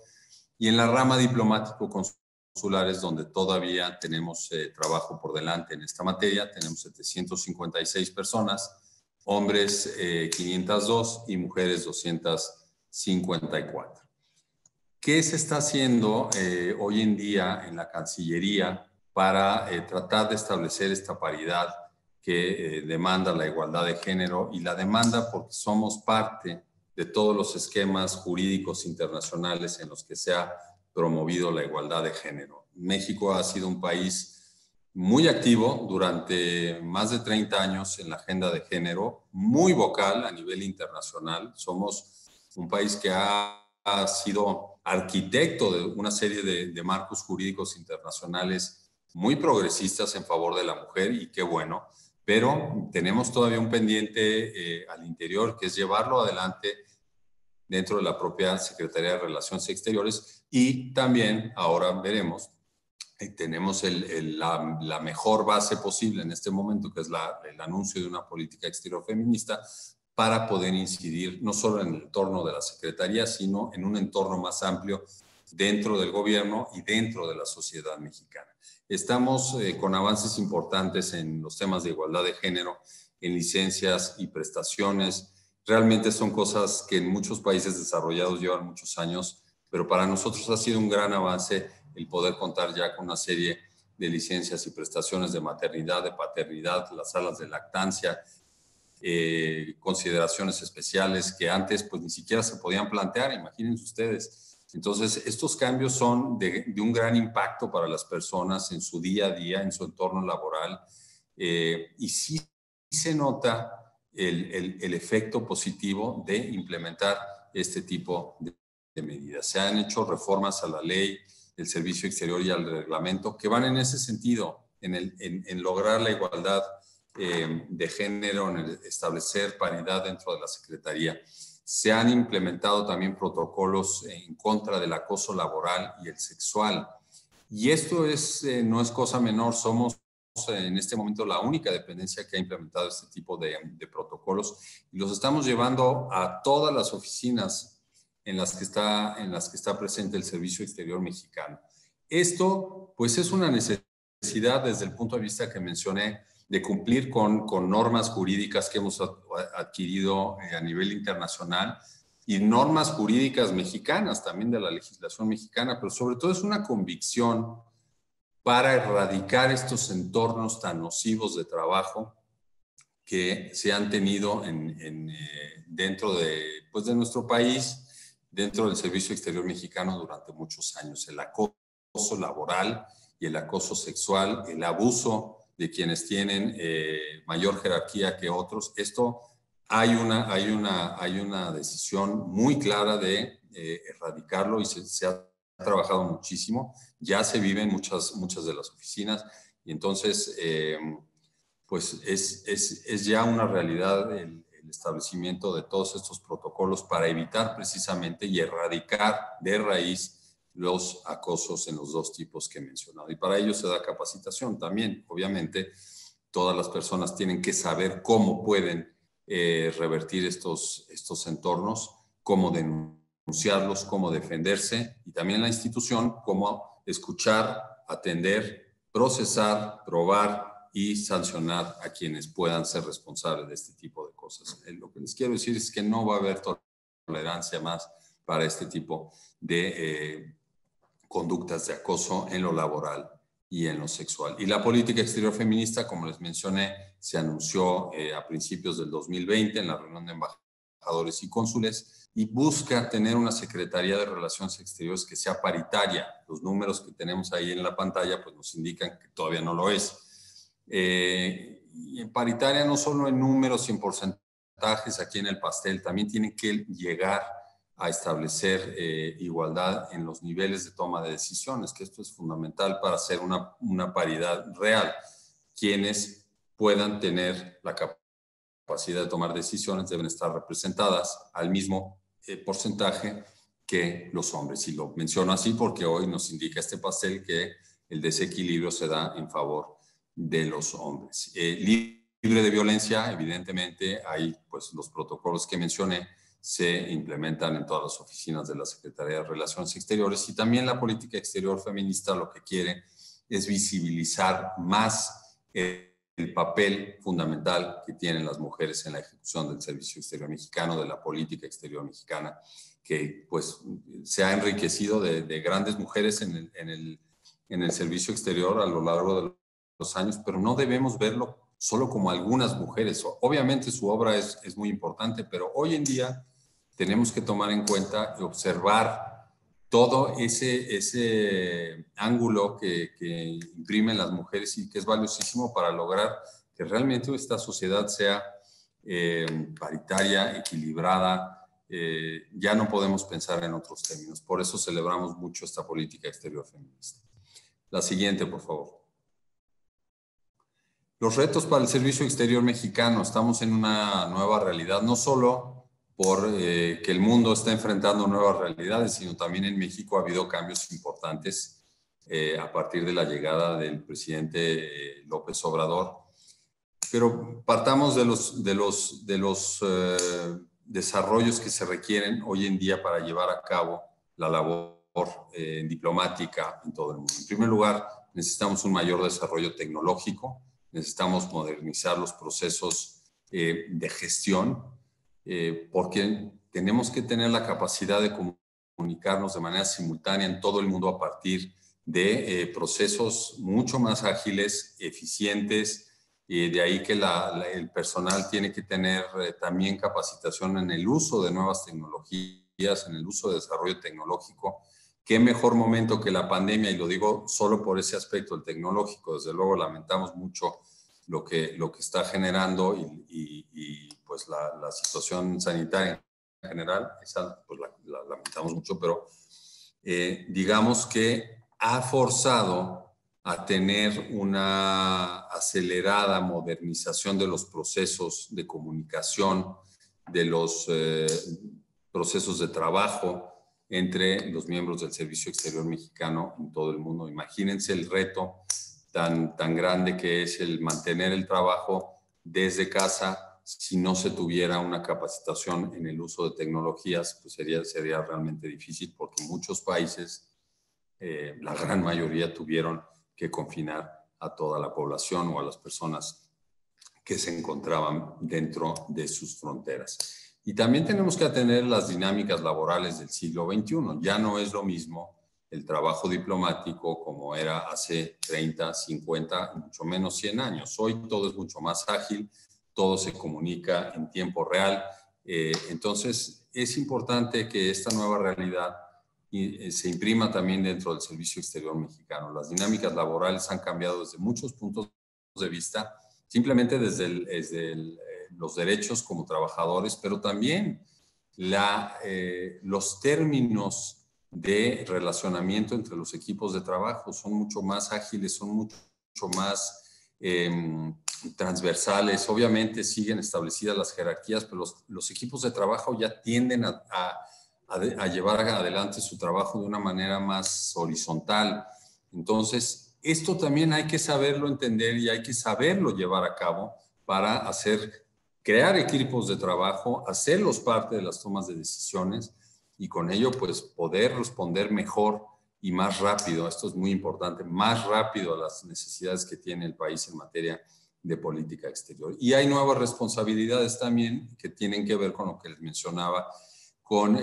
Y en la rama diplomático-consular es donde todavía tenemos trabajo por delante en esta materia. Tenemos 756 personas, hombres 502 y mujeres 254. ¿Qué se está haciendo hoy en día en la Cancillería para tratar de establecer esta paridad que demanda la igualdad de género? Y la demanda porque somos parte de todos los esquemas jurídicos internacionales en los que se ha promovido la igualdad de género. México ha sido un país muy activo durante más de 30 años en la agenda de género, muy vocal a nivel internacional. Somos un país que ha sido arquitecto de una serie de marcos jurídicos internacionales muy progresistas en favor de la mujer, y qué bueno, pero tenemos todavía un pendiente al interior, que es llevarlo adelante dentro de la propia Secretaría de Relaciones Exteriores, y también ahora veremos, tenemos la mejor base posible en este momento, que es el anuncio de una política exterior feminista, para poder incidir no solo en el entorno de la Secretaría, sino en un entorno más amplio dentro del gobierno y dentro de la sociedad mexicana. Estamos con avances importantes en los temas de igualdad de género, en licencias y prestaciones. Realmente son cosas que en muchos países desarrollados llevan muchos años, pero para nosotros ha sido un gran avance el poder contar ya con una serie de licencias y prestaciones de maternidad, de paternidad, las salas de lactancia, consideraciones especiales que antes pues ni siquiera se podían plantear, imagínense ustedes. Entonces, estos cambios son de un gran impacto para las personas en su día a día, en su entorno laboral, y sí se nota el efecto positivo de implementar este tipo de medidas. Se han hecho reformas a la ley del Servicio Exterior y al reglamento que van en ese sentido, en lograr la igualdad de género, en el establecer paridad dentro de la Secretaría. Se han implementado también protocolos en contra del acoso laboral y el sexual. Y esto no es cosa menor. Somos en este momento la única dependencia que ha implementado este tipo de protocolos, y los estamos llevando a todas las oficinas en las que está presente el Servicio Exterior Mexicano. Esto, pues, es una necesidad desde el punto de vista que mencioné, de cumplir con normas jurídicas que hemos adquirido a nivel internacional, y normas jurídicas mexicanas, también de la legislación mexicana, pero sobre todo es una convicción para erradicar estos entornos tan nocivos de trabajo que se han tenido dentro de nuestro país, dentro del Servicio Exterior Mexicano durante muchos años. El acoso laboral y el acoso sexual, el abuso de quienes tienen mayor jerarquía que otros. Esto hay una decisión muy clara de erradicarlo, y se ha trabajado muchísimo. Ya se vive en muchas de las oficinas, y entonces pues es ya una realidad el el establecimiento de todos estos protocolos para evitar precisamente y erradicar de raíz los acosos en los dos tipos que he mencionado. Y para ello se da capacitación también. Obviamente, todas las personas tienen que saber cómo pueden revertir estos entornos, cómo denunciarlos, cómo defenderse, y también la institución, cómo escuchar, atender, procesar, probar y sancionar a quienes puedan ser responsables de este tipo de cosas. Lo que les quiero decir es que no va a haber tolerancia más para este tipo de conductas de acoso en lo laboral y en lo sexual. Y la política exterior feminista, como les mencioné, se anunció a principios del 2020 en la reunión de embajadores y cónsules, y busca tener una Secretaría de Relaciones Exteriores que sea paritaria. Los números que tenemos ahí en la pantalla pues nos indican que todavía no lo es. Y paritaria no solo en números y en porcentajes aquí en el pastel, también tiene que llegar a establecer igualdad en los niveles de toma de decisiones, que esto es fundamental para hacer una paridad real. Quienes puedan tener la capacidad de tomar decisiones deben estar representadas al mismo porcentaje que los hombres. Y lo menciono así porque hoy nos indica este pastel que el desequilibrio se da en favor de los hombres. Libre de violencia, evidentemente, hay pues los protocolos que mencioné, se implementan en todas las oficinas de la Secretaría de Relaciones Exteriores, y también la política exterior feminista lo que quiere es visibilizar más el papel fundamental que tienen las mujeres en la ejecución del Servicio Exterior Mexicano, de la política exterior mexicana, que pues se ha enriquecido de grandes mujeres en el servicio exterior a lo largo de los años, pero no debemos verlo solo como algunas mujeres. Obviamente su obra es muy importante, pero hoy en día tenemos que tomar en cuenta y observar todo ese ángulo que imprimen las mujeres y que es valiosísimo para lograr que realmente esta sociedad sea paritaria, equilibrada. Ya no podemos pensar en otros términos. Por eso celebramos mucho esta política exterior feminista. La siguiente, por favor. Los retos para el Servicio Exterior Mexicano. Estamos en una nueva realidad, no solo por que el mundo está enfrentando nuevas realidades, sino también en México ha habido cambios importantes a partir de la llegada del presidente López Obrador. Pero partamos de los desarrollos que se requieren hoy en día para llevar a cabo la labor diplomática en todo el mundo. En primer lugar, necesitamos un mayor desarrollo tecnológico. Necesitamos modernizar los procesos de gestión porque tenemos que tener la capacidad de comunicarnos de manera simultánea en todo el mundo a partir de procesos mucho más ágiles, eficientes, y de ahí que el personal tiene que tener también capacitación en el uso de nuevas tecnologías, en el uso de desarrollo tecnológico. Qué mejor momento que la pandemia, y lo digo solo por ese aspecto, el tecnológico. Desde luego lamentamos mucho lo que está generando y pues la situación sanitaria en general, esa pues la lamentamos mucho, pero digamos que ha forzado a tener una acelerada modernización de los procesos de comunicación, de los procesos de trabajo entre los miembros del Servicio Exterior Mexicano en todo el mundo. Imagínense el reto tan grande que es el mantener el trabajo desde casa si no se tuviera una capacitación en el uso de tecnologías, pues sería realmente difícil, porque muchos países, la gran mayoría, tuvieron que confinar a toda la población o a las personas que se encontraban dentro de sus fronteras. Y también tenemos que atender las dinámicas laborales del siglo XXI. Ya no es lo mismo el trabajo diplomático como era hace 30, 50, mucho menos 100 años. Hoy todo es mucho más ágil, todo se comunica en tiempo real. Entonces, es importante que esta nueva realidad se imprima también dentro del Servicio Exterior Mexicano. Las dinámicas laborales han cambiado desde muchos puntos de vista, simplemente desde los derechos como trabajadores, pero también los términos de relacionamiento entre los equipos de trabajo son mucho más ágiles, son mucho más transversales. Obviamente siguen establecidas las jerarquías, pero los equipos de trabajo ya tienden a llevar adelante su trabajo de una manera más horizontal. Entonces, esto también hay que saberlo entender y hay que saberlo llevar a cabo para crear equipos de trabajo, hacerlos parte de las tomas de decisiones y con ello pues poder responder mejor y más rápido, esto es muy importante, más rápido a las necesidades que tiene el país en materia de política exterior. Y hay nuevas responsabilidades también que tienen que ver con lo que les mencionaba, con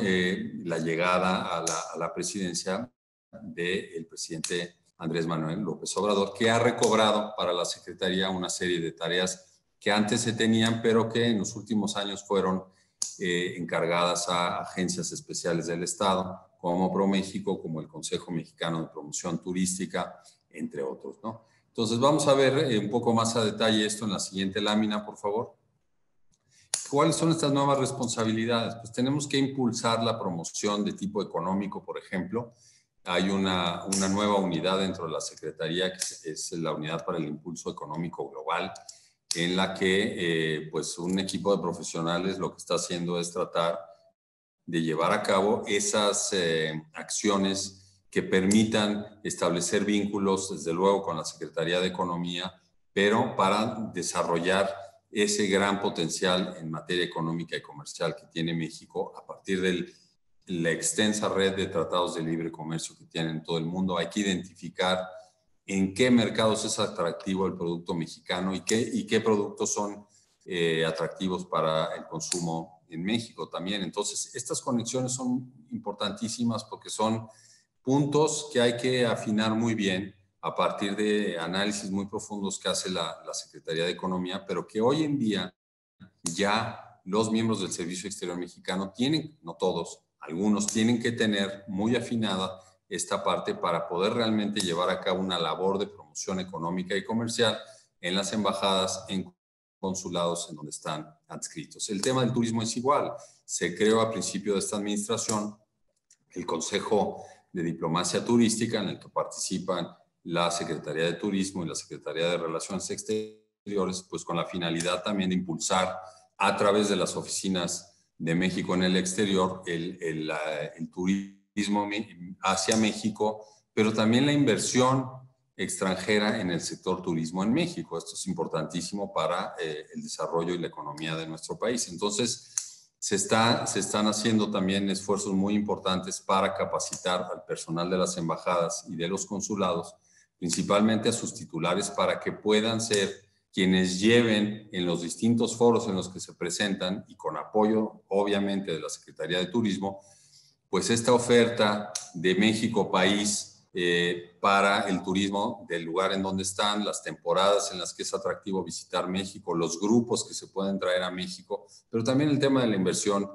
la llegada a la presidencia del presidente Andrés Manuel López Obrador, que ha recobrado para la Secretaría una serie de tareas que antes se tenían, pero que en los últimos años fueron encargadas a agencias especiales del Estado, como ProMéxico, como el Consejo Mexicano de Promoción Turística, entre otros, ¿no? Entonces, vamos a ver un poco más a detalle esto en la siguiente lámina, por favor. ¿Cuáles son estas nuevas responsabilidades? Pues tenemos que impulsar la promoción de tipo económico, por ejemplo. Hay una nueva unidad dentro de la Secretaría, que es la Unidad para el Impulso Económico Global, en la que pues un equipo de profesionales lo que está haciendo es tratar de llevar a cabo esas acciones que permitan establecer vínculos, desde luego, con la Secretaría de Economía, pero para desarrollar ese gran potencial en materia económica y comercial que tiene México a partir de la extensa red de tratados de libre comercio que tiene en todo el mundo. Hay que identificar en qué mercados es atractivo el producto mexicano y qué productos son atractivos para el consumo en México también. Entonces, estas conexiones son importantísimas porque son puntos que hay que afinar muy bien a partir de análisis muy profundos que hace la Secretaría de Economía, pero que hoy en día ya los miembros del Servicio Exterior Mexicano tienen, no todos, algunos tienen que tener muy afinada esta parte para poder realmente llevar a cabo una labor de promoción económica y comercial en las embajadas, en consulados en donde están adscritos. El tema del turismo es igual. Se creó a principio de esta administración el Consejo de Diplomacia Turística, en el que participan la Secretaría de Turismo y la Secretaría de Relaciones Exteriores, pues con la finalidad también de impulsar a través de las oficinas de México en el exterior el turismo hacia México, pero también la inversión extranjera en el sector turismo en México. Esto es importantísimo para el desarrollo y la economía de nuestro país. Entonces, se están haciendo también esfuerzos muy importantes para capacitar al personal de las embajadas y de los consulados, principalmente a sus titulares, para que puedan ser quienes lleven en los distintos foros en los que se presentan y con apoyo, obviamente, de la Secretaría de Turismo, pues esta oferta de México país para el turismo del lugar en donde están, las temporadas en las que es atractivo visitar México, los grupos que se pueden traer a México, pero también el tema de la inversión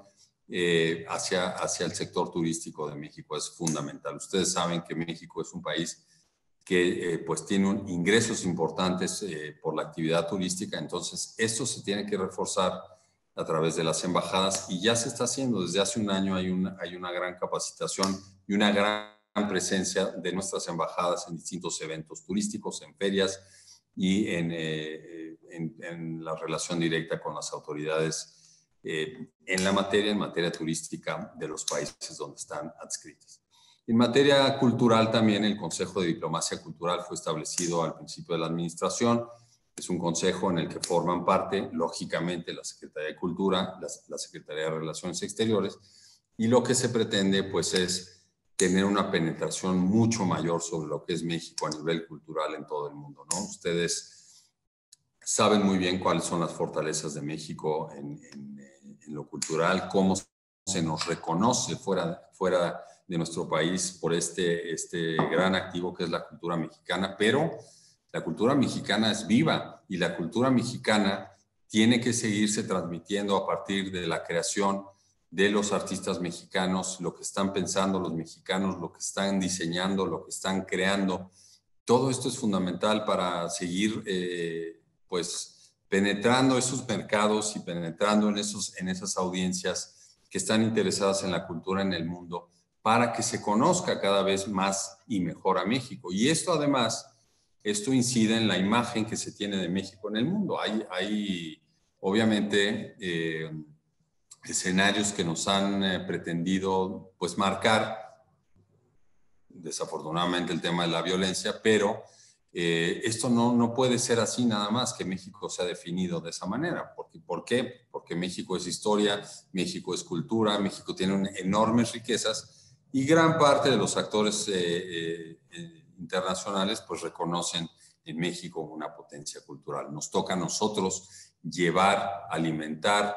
hacia el sector turístico de México es fundamental. Ustedes saben que México es un país que pues tiene ingresos importantes por la actividad turística, entonces esto se tiene que reforzar a través de las embajadas y ya se está haciendo. Desde hace un año hay una gran capacitación y una gran presencia de nuestras embajadas en distintos eventos turísticos, en ferias y en la relación directa con las autoridades en materia turística de los países donde están adscritas. En materia cultural también el Consejo de Diplomacia Cultural fue establecido al principio de la administración. Es un consejo en el que forman parte, lógicamente, la Secretaría de Cultura, la Secretaría de Relaciones Exteriores, y lo que se pretende pues es tener una penetración mucho mayor sobre lo que es México a nivel cultural en todo el mundo, ¿no? Ustedes saben muy bien cuáles son las fortalezas de México en lo cultural, cómo se nos reconoce fuera de nuestro país por este gran activo que es la cultura mexicana, pero la cultura mexicana es viva y la cultura mexicana tiene que seguirse transmitiendo a partir de la creación de los artistas mexicanos, lo que están pensando los mexicanos, lo que están diseñando, lo que están creando. Todo esto es fundamental para seguir pues penetrando esos mercados y penetrando en esas audiencias que están interesadas en la cultura en el mundo para que se conozca cada vez más y mejor a México. Y esto además esto incide en la imagen que se tiene de México en el mundo. Hay obviamente, escenarios que nos han pretendido pues marcar, desafortunadamente, el tema de la violencia, pero esto no puede ser así nada más, que México se ha definido de esa manera. ¿Por qué? Porque México es historia, México es cultura, México tiene enormes riquezas y gran parte de los actores internacionales pues reconocen en México una potencia cultural. Nos toca a nosotros llevar, alimentar,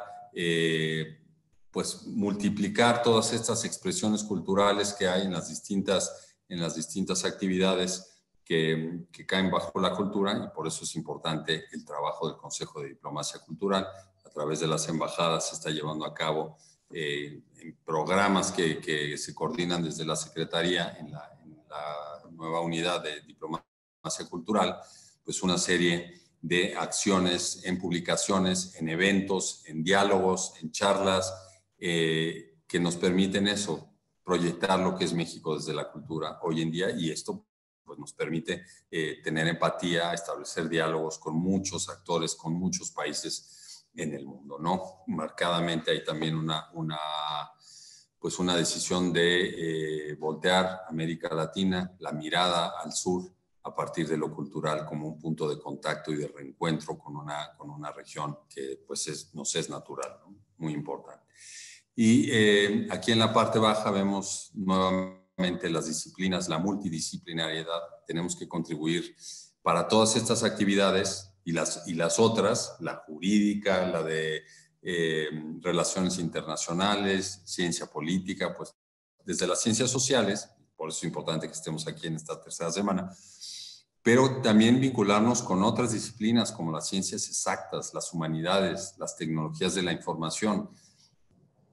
pues multiplicar todas estas expresiones culturales que hay en las distintas actividades que caen bajo la cultura, y por eso es importante el trabajo del Consejo de Diplomacia Cultural. A través de las embajadas se está llevando a cabo programas que se coordinan desde la Secretaría en la nueva unidad de Diplomacia Cultural, pues una serie de acciones en publicaciones, en eventos, en diálogos, en charlas, que nos permiten eso, proyectar lo que es México desde la cultura hoy en día, y esto pues, nos permite tener empatía, establecer diálogos con muchos actores, con muchos países en el mundo, ¿no? Marcadamente hay también pues una decisión de voltear América Latina, la mirada al sur, a partir de lo cultural como un punto de contacto y de reencuentro con una región que pues nos es natural, ¿no? Muy importante. Y aquí en la parte baja vemos nuevamente las disciplinas, la multidisciplinariedad. Tenemos que contribuir para todas estas actividades y las otras, la jurídica, la de relaciones internacionales, ciencia política, pues desde las ciencias sociales, por eso es importante que estemos aquí en esta tercera semana, pero también vincularnos con otras disciplinas como las ciencias exactas, las humanidades, las tecnologías de la información.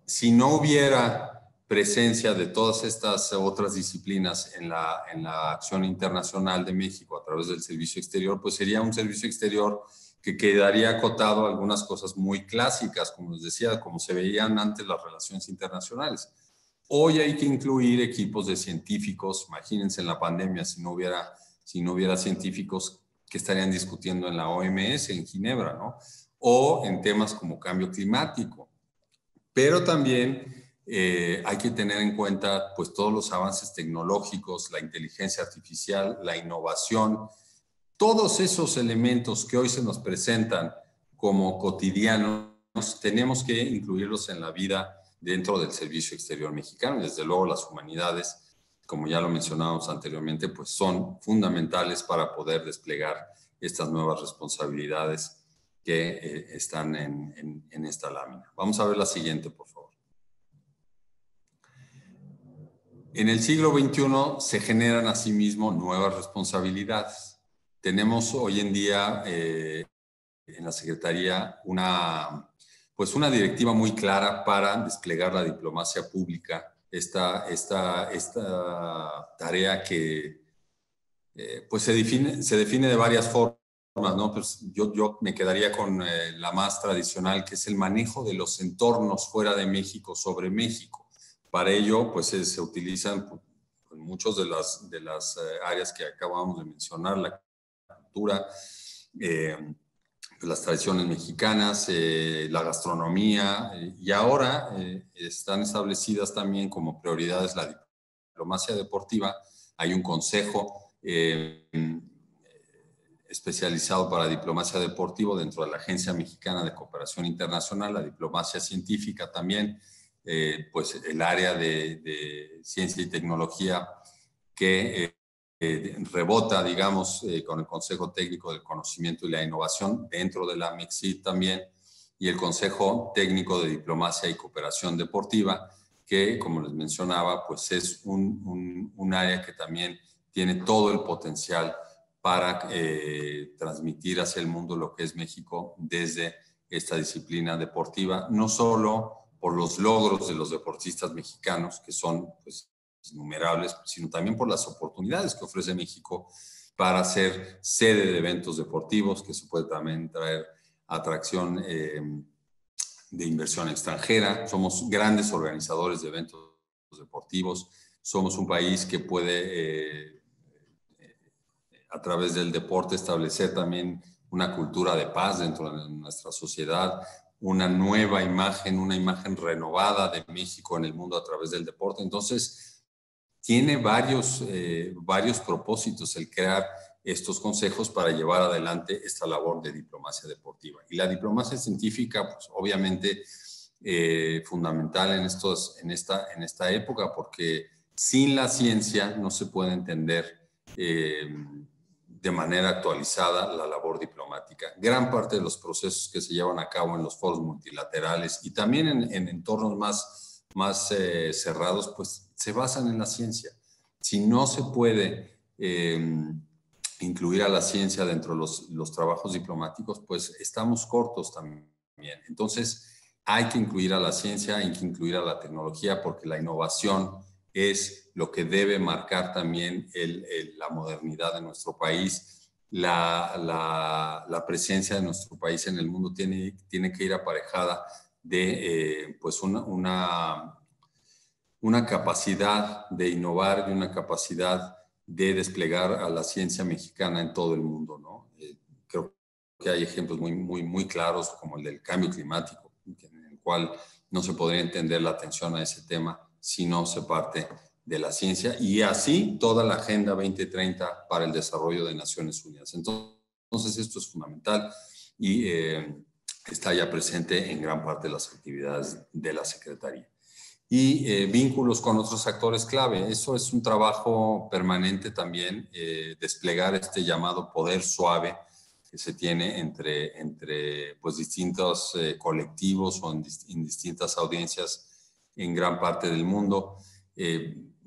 Si no hubiera presencia de todas estas otras disciplinas en la acción internacional de México a través del servicio exterior, pues sería un servicio exterior que quedaría acotado a algunas cosas muy clásicas, como les decía, como se veían antes las relaciones internacionales. Hoy hay que incluir equipos de científicos. Imagínense en la pandemia, si no hubiera científicos que estarían discutiendo en la OMS, en Ginebra, ¿no? O en temas como cambio climático. Pero también hay que tener en cuenta pues, todos los avances tecnológicos, la inteligencia artificial, la innovación, todos esos elementos que hoy se nos presentan como cotidianos, tenemos que incluirlos en la vida dentro del servicio exterior mexicano. Y desde luego las humanidades, como ya lo mencionábamos anteriormente, pues son fundamentales para poder desplegar estas nuevas responsabilidades que están en esta lámina. Vamos a ver la siguiente, por favor. En el siglo XXI se generan asimismo nuevas responsabilidades. Tenemos hoy en día en la Secretaría una directiva muy clara para desplegar la diplomacia pública, esta tarea que pues se define de varias formas, ¿no? Pues yo me quedaría con la más tradicional, que es el manejo de los entornos fuera de México sobre México. Para ello, pues se utilizan pues, muchas de las áreas que acabamos de mencionar, la cultura, las tradiciones mexicanas, la gastronomía, y ahora están establecidas también como prioridades la diplomacia deportiva. Hay un consejo especializado para diplomacia deportiva dentro de la Agencia Mexicana de Cooperación Internacional, la diplomacia científica también, pues el área de ciencia y tecnología que rebota, digamos, con el Consejo Técnico del Conocimiento y la Innovación dentro de la MEXID también, y el Consejo Técnico de Diplomacia y Cooperación Deportiva, que, como les mencionaba, pues es un área que también tiene todo el potencial para transmitir hacia el mundo lo que es México desde esta disciplina deportiva, no solo por los logros de los deportistas mexicanos, que son pues, innumerables, sino también por las oportunidades que ofrece México para ser sede de eventos deportivos, que se puede también traer atracción de inversión extranjera. Somos grandes organizadores de eventos deportivos. Somos un país que puede a través del deporte establecer también una cultura de paz dentro de nuestra sociedad, una nueva imagen, una imagen renovada de México en el mundo a través del deporte. Entonces, tiene varios propósitos el crear estos consejos para llevar adelante esta labor de diplomacia deportiva. Y la diplomacia científica, pues obviamente fundamental en esta época, porque sin la ciencia no se puede entender de manera actualizada la labor diplomática. Gran parte de los procesos que se llevan a cabo en los foros multilaterales y también en entornos más cerrados, pues se basan en la ciencia. Si no se puede incluir a la ciencia dentro de los trabajos diplomáticos, pues estamos cortos también. Entonces, hay que incluir a la ciencia, hay que incluir a la tecnología, porque la innovación es lo que debe marcar también la modernidad de nuestro país. La presencia de nuestro país en el mundo tiene que ir aparejada de pues una capacidad de innovar y una capacidad de desplegar a la ciencia mexicana en todo el mundo, ¿no? Creo que hay ejemplos muy claros, como el del cambio climático, en el cual no se podría entender la atención a ese tema si no se parte de la ciencia, y así toda la Agenda 2030 para el desarrollo de Naciones Unidas. Entonces esto es fundamental y está ya presente en gran parte de las actividades de la Secretaría. Y vínculos con otros actores clave. Eso es un trabajo permanente también, desplegar este llamado poder suave que se tiene entre pues, distintos colectivos o en distintas audiencias en gran parte del mundo.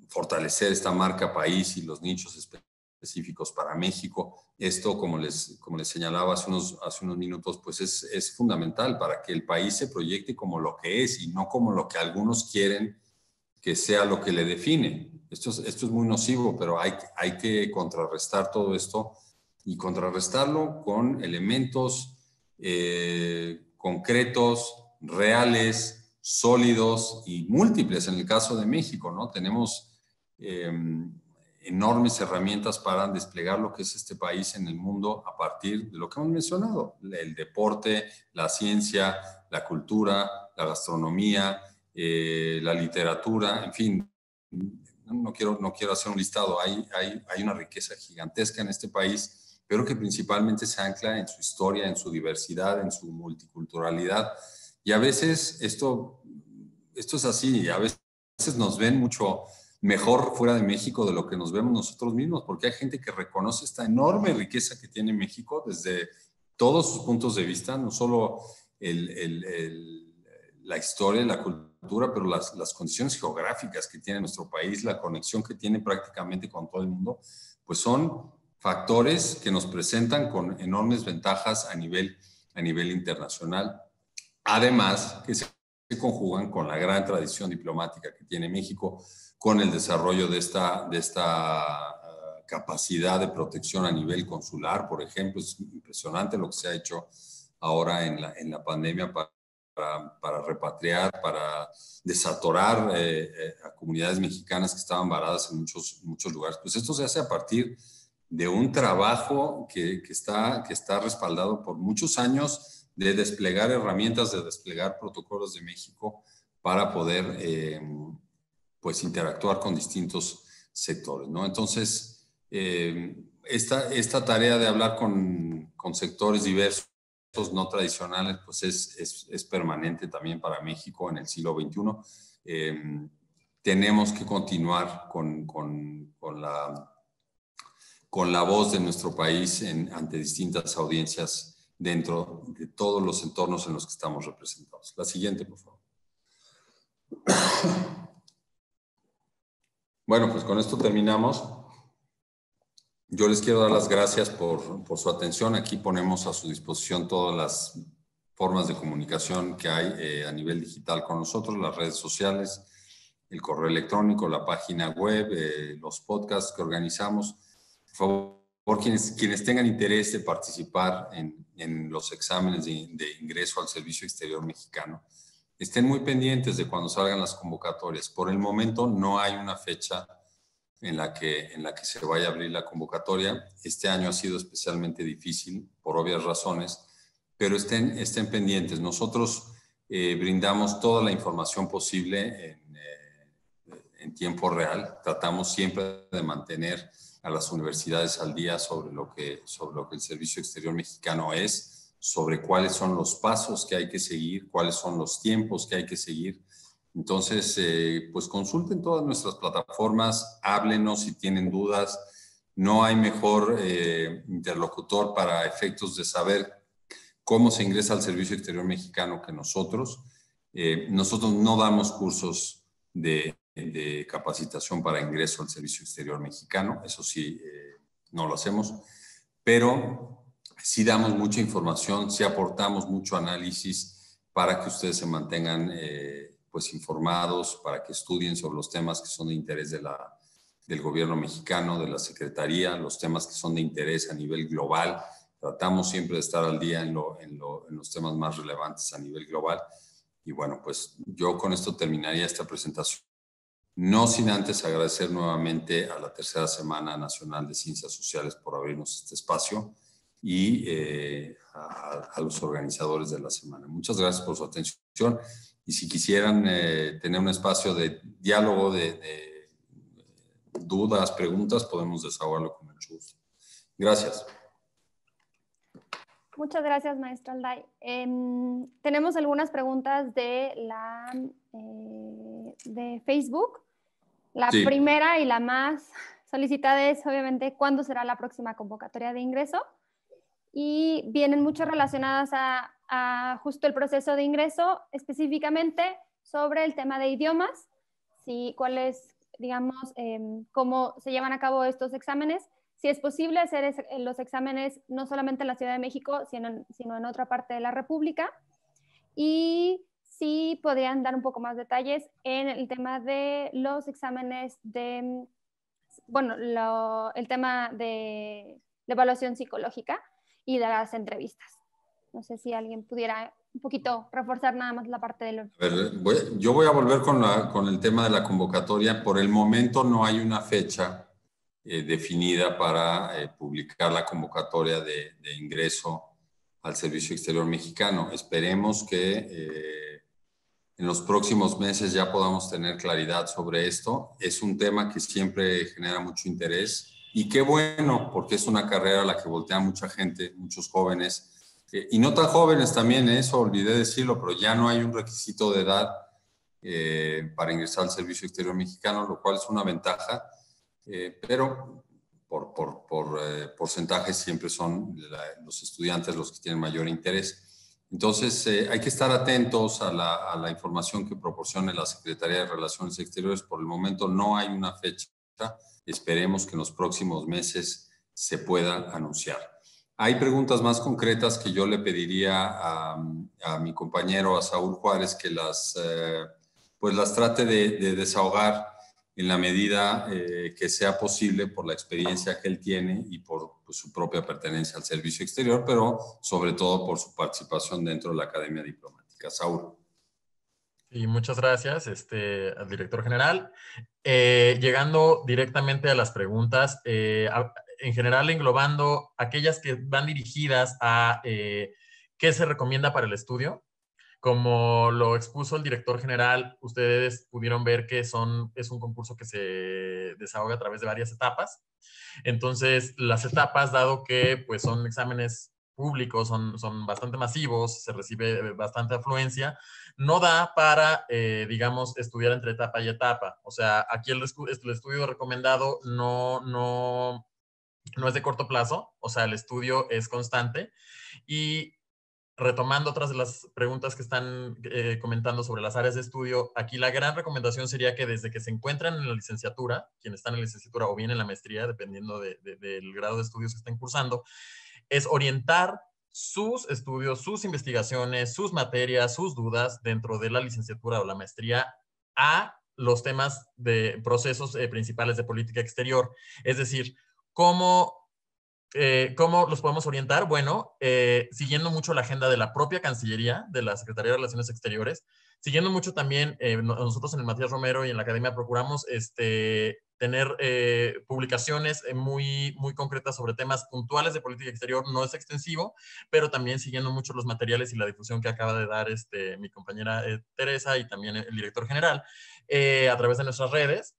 Fortalecer esta marca país y los nichos específicos para México. Esto, como les señalaba hace unos minutos, pues es fundamental para que el país se proyecte como lo que es y no como lo que algunos quieren que sea lo que le define. Esto es muy nocivo, pero hay que contrarrestar todo esto y contrarrestarlo con elementos concretos, reales, sólidos y múltiples. En el caso de México, ¿no? Tenemos enormes herramientas para desplegar lo que es este país en el mundo a partir de lo que hemos mencionado: el deporte, la ciencia, la cultura, la gastronomía, la literatura, en fin. No quiero hacer un listado. Hay una riqueza gigantesca en este país, pero que principalmente se ancla en su historia, en su diversidad, en su multiculturalidad. Y a veces esto es así, a veces nos ven mucho mejor fuera de México de lo que nos vemos nosotros mismos, porque hay gente que reconoce esta enorme riqueza que tiene México desde todos sus puntos de vista, no solo la historia, la cultura, pero las condiciones geográficas que tiene nuestro país, la conexión que tiene prácticamente con todo el mundo, pues son factores que nos presentan con enormes ventajas a nivel internacional. Además, que se conjugan con la gran tradición diplomática que tiene México, con el desarrollo de esta capacidad de protección a nivel consular, por ejemplo. Es impresionante lo que se ha hecho ahora en la pandemia para repatriar, para desatorar a comunidades mexicanas que estaban varadas en muchos lugares. Pues esto se hace a partir de un trabajo que está respaldado por muchos años de desplegar herramientas, de desplegar protocolos de México para poder pues interactuar con distintos sectores, ¿no? Entonces, esta tarea de hablar con sectores diversos, no tradicionales, pues es permanente también para México en el siglo XXI. Tenemos que continuar con la voz de nuestro país ante distintas audiencias dentro de todos los entornos en los que estamos representados. La siguiente, por favor. Bueno, pues con esto terminamos. Yo les quiero dar las gracias por su atención. Aquí ponemos a su disposición todas las formas de comunicación que hay a nivel digital con nosotros, las redes sociales, el correo electrónico, la página web, los podcasts que organizamos. Por favor, quienes tengan interés de participar en los exámenes de ingreso al Servicio Exterior Mexicano, estén muy pendientes de cuando salgan las convocatorias. Por el momento no hay una fecha en la que se vaya a abrir la convocatoria. Este año ha sido especialmente difícil por obvias razones, pero estén pendientes. Nosotros brindamos toda la información posible en tiempo real. Tratamos siempre de mantener a las universidades al día sobre lo que el Servicio Exterior Mexicano es, sobre cuáles son los pasos que hay que seguir, cuáles son los tiempos que hay que seguir. Entonces, pues consulten todas nuestras plataformas, háblenos si tienen dudas. No hay mejor interlocutor para efectos de saber cómo se ingresa al Servicio Exterior Mexicano que nosotros. Nosotros no damos cursos de capacitación para ingreso al Servicio Exterior Mexicano, eso sí, no lo hacemos, pero sí damos mucha información, sí aportamos mucho análisis para que ustedes se mantengan pues informados, para que estudien sobre los temas que son de interés del gobierno mexicano, de la Secretaría, los temas que son de interés a nivel global. Tratamos siempre de estar al día en los temas más relevantes a nivel global. Y bueno, pues yo con esto terminaría esta presentación. No sin antes agradecer nuevamente a la Tercera Semana Nacional de Ciencias Sociales por abrirnos este espacio y a los organizadores de la semana. Muchas gracias por su atención y si quisieran tener un espacio de diálogo, de dudas, preguntas, podemos desahogarlo con mucho gusto. Gracias. Muchas gracias, maestro Alday. Tenemos algunas preguntas de Facebook. La primera y la más solicitada es, obviamente, ¿cuándo será la próxima convocatoria de ingreso? Y vienen muchas relacionadas a justo el proceso de ingreso, específicamente sobre el tema de idiomas, cuál es, digamos, cómo se llevan a cabo estos exámenes, si es posible hacer los exámenes no solamente en la Ciudad de México, sino en otra parte de la República, y si podrían dar un poco más detalles en el tema de los exámenes de, bueno, el tema de evaluación psicológica y de las entrevistas. No sé si alguien pudiera un poquito reforzar nada más la parte de los... A ver, yo voy a volver con el tema de la convocatoria. Por el momento no hay una fecha definida para publicar la convocatoria de ingreso al Servicio Exterior Mexicano. Esperemos que en los próximos meses ya podamos tener claridad sobre esto. Es un tema que siempre genera mucho interés y qué bueno, porque es una carrera a la que voltea mucha gente, muchos jóvenes, y no tan jóvenes también, eso olvidé decirlo, pero ya no hay un requisito de edad para ingresar al Servicio Exterior Mexicano, lo cual es una ventaja, pero por porcentajes siempre son los estudiantes los que tienen mayor interés. Entonces, hay que estar atentos a la información que proporcione la Secretaría de Relaciones Exteriores. Por el momento no hay una fecha. Esperemos que en los próximos meses se pueda anunciar. Hay preguntas más concretas que yo le pediría a mi compañero, a Saúl Juárez, que las trate de desahogar en la medida que sea posible por la experiencia que él tiene y por su propia pertenencia al servicio exterior, pero sobre todo por su participación dentro de la Academia Diplomática. Saúl. Y muchas gracias, al director general. Llegando directamente a las preguntas, en general englobando aquellas que van dirigidas a qué se recomienda para el estudio. Como lo expuso el director general, ustedes pudieron ver que es un concurso que se desahoga a través de varias etapas. Entonces, las etapas, dado que pues, son exámenes públicos, son bastante masivos, se recibe bastante afluencia, no da para, digamos, estudiar entre etapa y etapa. O sea, aquí el estudio recomendado no es de corto plazo, o sea, el estudio es constante. Y retomando otras de las preguntas que están comentando sobre las áreas de estudio, aquí la gran recomendación sería que desde que se encuentran en la licenciatura, quienes están en la licenciatura o bien en la maestría, dependiendo del grado de estudios que estén cursando, es orientar sus estudios, sus investigaciones, sus materias, sus dudas dentro de la licenciatura o la maestría a los temas de procesos principales de política exterior. Es decir, ¿cómo los podemos orientar? Bueno, siguiendo mucho la agenda de la propia Cancillería, de la Secretaría de Relaciones Exteriores, siguiendo mucho también, nosotros en el Matías Romero y en la Academia procuramos tener publicaciones muy concretas sobre temas puntuales de política exterior. No es extensivo, pero también siguiendo mucho los materiales y la difusión que acaba de dar mi compañera Teresa y también el director general a través de nuestras redes,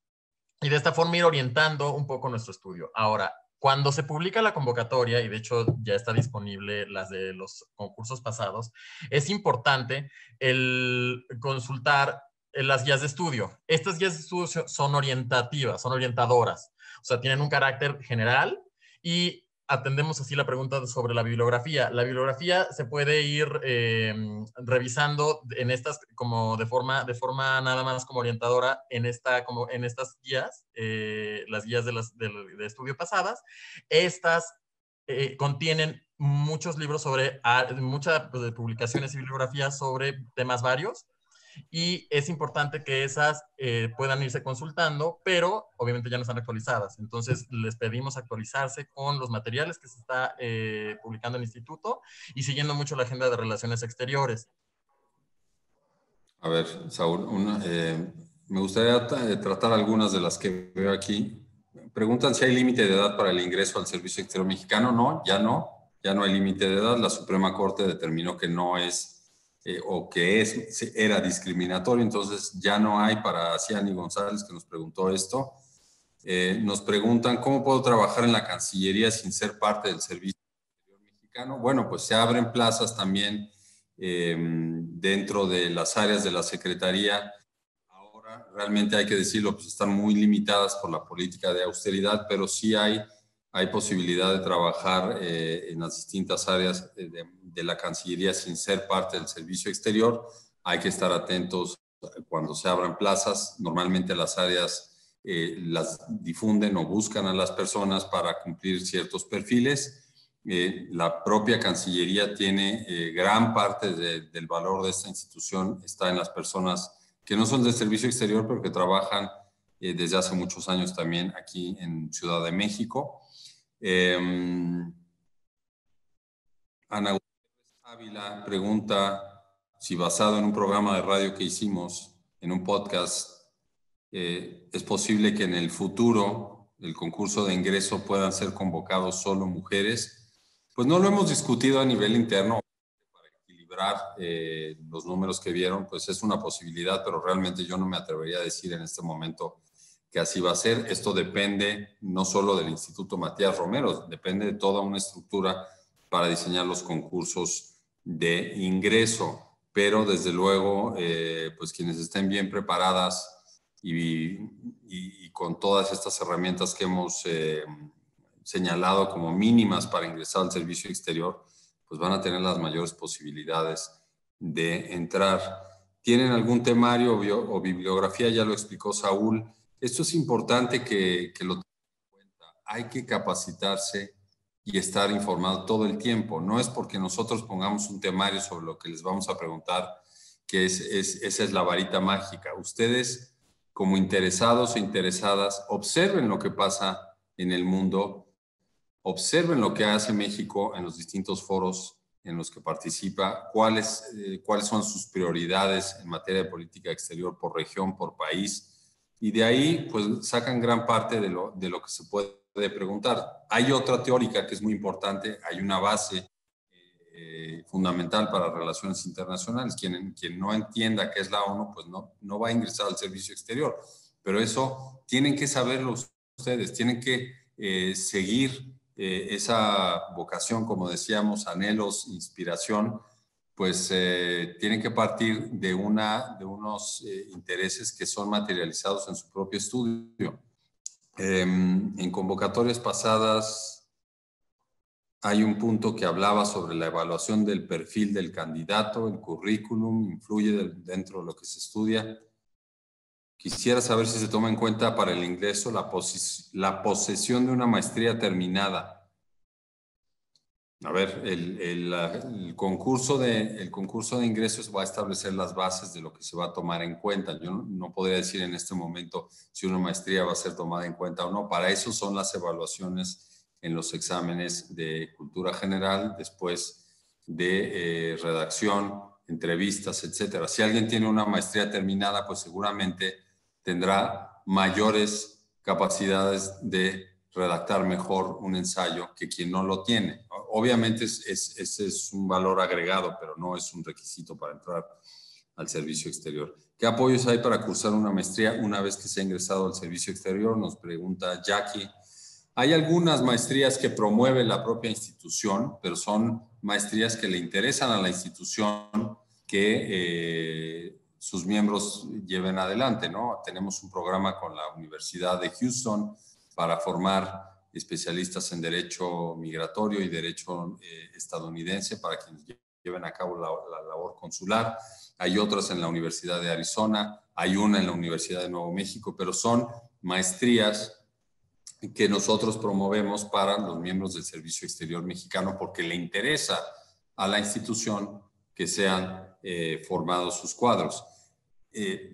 y de esta forma ir orientando un poco nuestro estudio. Ahora, cuando se publica la convocatoria, y de hecho ya está disponible las de los concursos pasados, es importante el consultar las guías de estudio. Estas guías de estudio son orientativas, son orientadoras, o sea, tienen un carácter general y atendemos así la pregunta sobre la bibliografía. La bibliografía se puede ir revisando en estas como de forma nada más como orientadora en estas guías, las guías de estudio pasadas. Estas contienen muchos libros sobre, muchas publicaciones y bibliografías sobre temas varios, y es importante que esas puedan irse consultando, pero obviamente ya no están actualizadas. Entonces les pedimos actualizarse con los materiales que se está publicando en el instituto y siguiendo mucho la agenda de relaciones exteriores. A ver, Saúl, me gustaría tratar algunas de las que veo aquí. Preguntan si hay límite de edad para el ingreso al Servicio Exterior Mexicano. No, ya no hay límite de edad. La Suprema Corte determinó que no es era discriminatorio, entonces ya no hay. Para Ciani González, que nos preguntó esto, nos preguntan ¿cómo puedo trabajar en la Cancillería sin ser parte del Servicio Exterior Mexicano? Bueno, pues se abren plazas también dentro de las áreas de la Secretaría. Ahora, realmente hay que decirlo, pues están muy limitadas por la política de austeridad, pero sí hay posibilidad de trabajar en las distintas áreas de la Cancillería sin ser parte del servicio exterior. Hay que estar atentos cuando se abran plazas. Normalmente las áreas las difunden o buscan a las personas para cumplir ciertos perfiles. La propia Cancillería tiene gran parte del valor de esta institución está en las personas que no son del servicio exterior, pero que trabajan desde hace muchos años también aquí en Ciudad de México. Ana Ávila pregunta si, basado en un programa de radio que hicimos, en un podcast, es posible que en el futuro el concurso de ingreso puedan ser convocados solo mujeres. Pues no lo hemos discutido a nivel interno para equilibrar los números que vieron, pues es una posibilidad, pero realmente yo no me atrevería a decir en este momento que así va a ser. Esto depende no solo del Instituto Matías Romero, depende de toda una estructura para diseñar los concursos de ingreso, pero desde luego, pues quienes estén bien preparadas y con todas estas herramientas que hemos señalado como mínimas para ingresar al servicio exterior, pues van a tener las mayores posibilidades de entrar. ¿Tienen algún temario o bibliografía? Ya lo explicó Saúl. Esto es importante que lo tengan en cuenta. Hay que capacitarse y estar informado todo el tiempo. No es porque nosotros pongamos un temario sobre lo que les vamos a preguntar que esa es la varita mágica. Ustedes, como interesados e interesadas, observen lo que pasa en el mundo, observen lo que hace México en los distintos foros en los que participa, cuáles son sus prioridades en materia de política exterior por región, por país, y de ahí pues sacan gran parte de lo que se puede preguntar. Hay otra teórica que es muy importante, hay una base fundamental para relaciones internacionales. Quien no entienda qué es la ONU, pues no va a ingresar al servicio exterior, pero eso tienen que saberlo ustedes, tienen que seguir esa vocación, como decíamos, anhelos, inspiración, pues tienen que partir de unos intereses que son materializados en su propio estudio. En convocatorias pasadas hay un punto que hablaba sobre la evaluación del perfil del candidato, el currículum, influye dentro de lo que se estudia. Quisiera saber si se toma en cuenta para el ingreso la posesión de una maestría terminada. A ver, el concurso de ingresos va a establecer las bases de lo que se va a tomar en cuenta. Yo no podría decir en este momento si una maestría va a ser tomada en cuenta o no. Para eso son las evaluaciones en los exámenes de cultura general, después de redacción, entrevistas, etcétera. Si alguien tiene una maestría terminada, pues seguramente tendrá mayores capacidades de redactar mejor un ensayo que quien no lo tiene. Obviamente ese es un valor agregado, pero no es un requisito para entrar al servicio exterior. ¿Qué apoyos hay para cursar una maestría una vez que se ha ingresado al servicio exterior? Nos pregunta Jackie. Hay algunas maestrías que promueve la propia institución, pero son maestrías que le interesan a la institución que sus miembros lleven adelante, ¿no? Tenemos un programa con la Universidad de Houston para formar especialistas en derecho migratorio y derecho estadounidense para quienes lleven a cabo la labor consular. Hay otras en la Universidad de Arizona, hay una en la Universidad de Nuevo México, pero son maestrías que nosotros promovemos para los miembros del Servicio Exterior Mexicano porque le interesa a la institución que sean formados sus cuadros.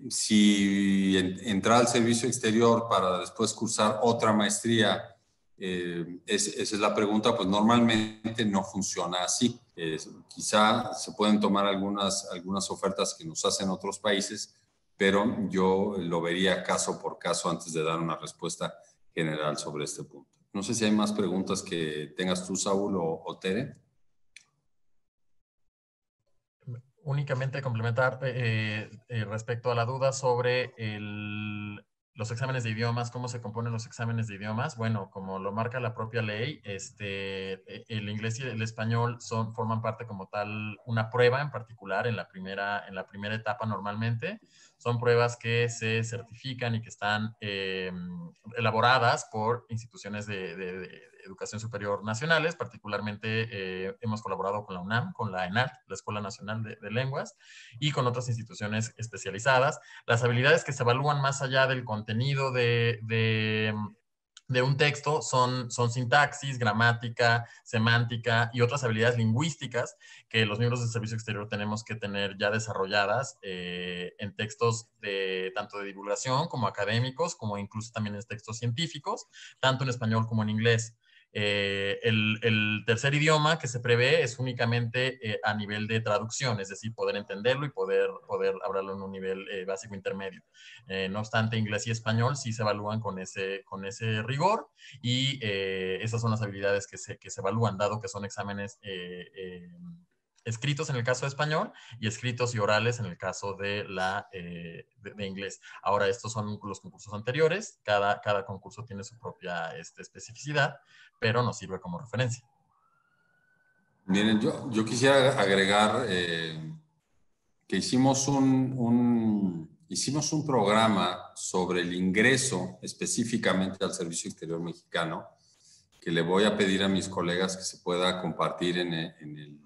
Si entrar al servicio exterior para después cursar otra maestría, esa es la pregunta, pues normalmente no funciona así. Quizá se pueden tomar algunas ofertas que nos hacen otros países, pero yo lo vería caso por caso antes de dar una respuesta general sobre este punto. No sé si hay más preguntas que tengas tú, Saúl o Tere. Únicamente complementar respecto a la duda sobre los exámenes de idiomas, cómo se componen los exámenes de idiomas. Bueno, como lo marca la propia ley, el inglés y el español forman parte como tal una prueba en particular en la primera etapa normalmente. Son pruebas que se certifican y que están elaboradas por instituciones de educación superior nacionales. Particularmente hemos colaborado con la UNAM, con la ENALT, la Escuela Nacional de Lenguas, y con otras instituciones especializadas. Las habilidades que se evalúan más allá del contenido de un texto son sintaxis, gramática, semántica y otras habilidades lingüísticas que los miembros del Servicio Exterior tenemos que tener ya desarrolladas en textos tanto de divulgación como académicos, como incluso también en textos científicos, tanto en español como en inglés. El tercer idioma que se prevé es únicamente a nivel de traducción, es decir, poder entenderlo y poder hablarlo en un nivel básico intermedio. No obstante, inglés y español sí se evalúan con ese rigor y esas son las habilidades que se evalúan, dado que son exámenes escritos en el caso de español y escritos y orales en el caso de inglés. Ahora, estos son los concursos anteriores. Cada concurso tiene su propia especificidad, pero nos sirve como referencia. Miren, yo quisiera agregar que hicimos un programa sobre el ingreso específicamente al Servicio Exterior Mexicano, que le voy a pedir a mis colegas que se pueda compartir en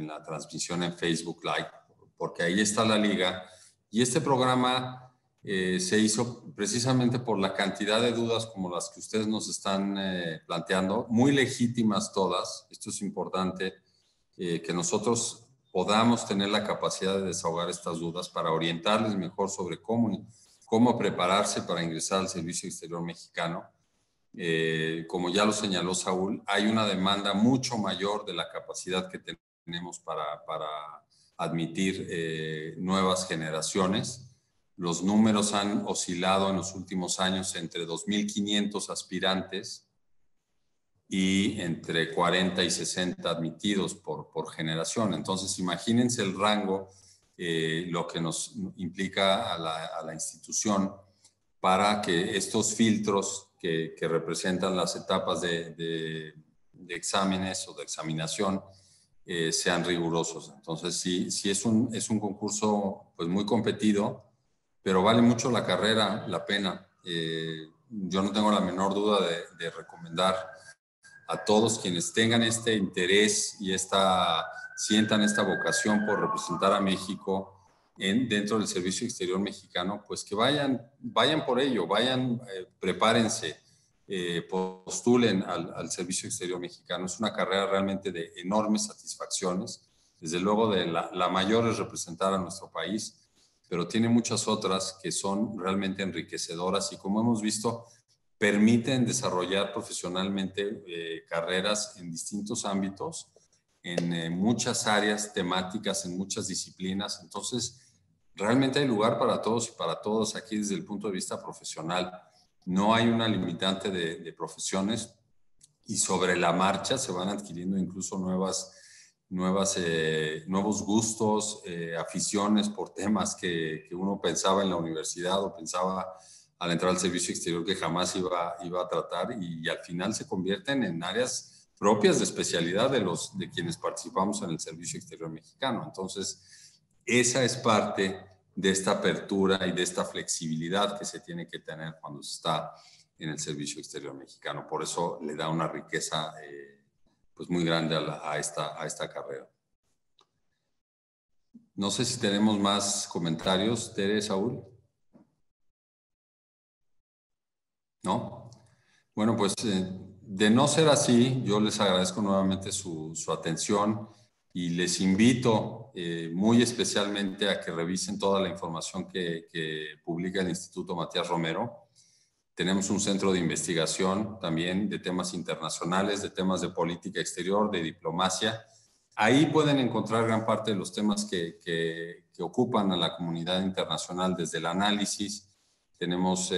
la transmisión en Facebook Live, porque ahí está la liga. Y este programa se hizo precisamente por la cantidad de dudas como las que ustedes nos están planteando, muy legítimas todas. Esto es importante, que nosotros podamos tener la capacidad de desahogar estas dudas para orientarles mejor sobre cómo prepararse para ingresar al Servicio Exterior Mexicano. Como ya lo señaló Saúl, hay una demanda mucho mayor de la capacidad que tenemos para admitir nuevas generaciones. Los números han oscilado en los últimos años entre 2.500 aspirantes y entre 40 y 60 admitidos por generación. Entonces, imagínense el rango, lo que nos implica a la institución para que estos filtros que representan las etapas de exámenes o de examinación sean rigurosos. Entonces, sí es un concurso pues, muy competido, pero vale mucho la carrera, la pena. Yo no tengo la menor duda de recomendar a todos quienes tengan este interés y sientan esta vocación por representar a México dentro del Servicio Exterior Mexicano, pues que vayan por ello, prepárense, postulen al Servicio Exterior Mexicano. Es una carrera realmente de enormes satisfacciones. Desde luego, la mayor es representar a nuestro país, pero tiene muchas otras que son realmente enriquecedoras y, como hemos visto, permiten desarrollar profesionalmente carreras en distintos ámbitos, en muchas áreas temáticas, en muchas disciplinas. Entonces, realmente hay lugar para todos y para todas aquí desde el punto de vista profesional. no hay una limitante de profesiones y sobre la marcha se van adquiriendo incluso nuevos gustos, aficiones por temas que uno pensaba en la universidad o pensaba al entrar al servicio exterior que jamás iba a tratar, y al final se convierten en áreas propias de especialidad de quienes participamos en el servicio exterior mexicano. Entonces, esa es parte de esta apertura y de esta flexibilidad que se tiene que tener cuando se está en el servicio exterior mexicano. Por eso le da una riqueza pues muy grande a esta carrera. No sé si tenemos más comentarios, Tere, Saúl. ¿No? Bueno, pues de no ser así, yo les agradezco nuevamente su atención y les invito muy especialmente a que revisen toda la información que publica el Instituto Matías Romero. Tenemos un centro de investigación también de temas internacionales, de temas de política exterior, de diplomacia. Ahí pueden encontrar gran parte de los temas que ocupan a la comunidad internacional desde el análisis. Tenemos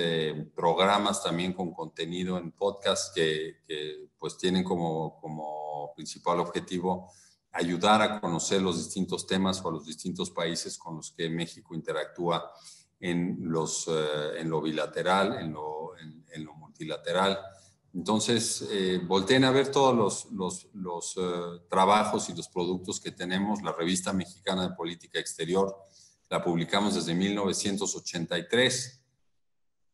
programas también con contenido en podcast que pues tienen como principal objetivo ayudar a conocer los distintos temas o los distintos países con los que México interactúa en lo bilateral, en lo multilateral. Entonces, volteen a ver todos los trabajos y los productos que tenemos. La Revista Mexicana de Política Exterior la publicamos desde 1983.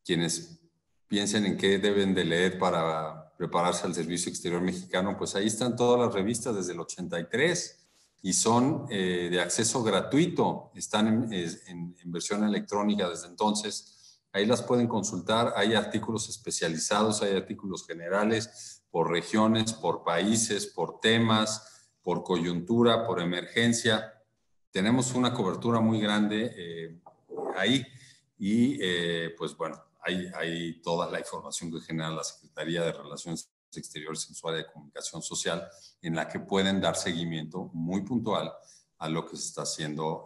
Quienes piensen en qué deben de leer para prepararse al servicio exterior mexicano, pues ahí están todas las revistas desde el 83 y son de acceso gratuito. Están en versión electrónica desde entonces. Ahí las pueden consultar. Hay artículos especializados, hay artículos generales por regiones, por países, por temas, por coyuntura, por emergencia. Tenemos una cobertura muy grande ahí y pues bueno, hay toda la información que genera la Secretaría de Relaciones Exteriores en su área de comunicación social, en la que pueden dar seguimiento muy puntual a lo que se está haciendo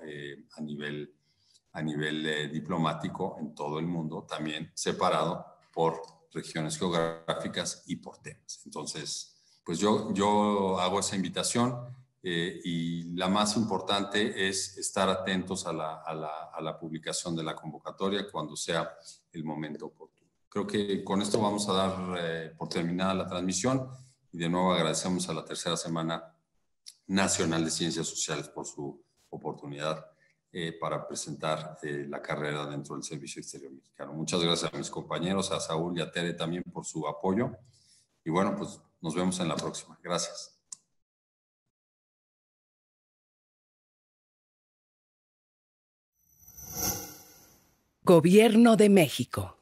a nivel diplomático en todo el mundo, también separado por regiones geográficas y por temas. Entonces, pues yo hago esa invitación y la más importante es estar atentos a la publicación de la convocatoria cuando sea el momento oportuno. Creo que con esto vamos a dar por terminada la transmisión y de nuevo agradecemos a la Tercera Semana Nacional de Ciencias Sociales por su oportunidad para presentar la carrera dentro del Servicio Exterior Mexicano. Muchas gracias a mis compañeros, a Saúl y a Tere también por su apoyo. Y bueno, pues nos vemos en la próxima. Gracias. Gobierno de México.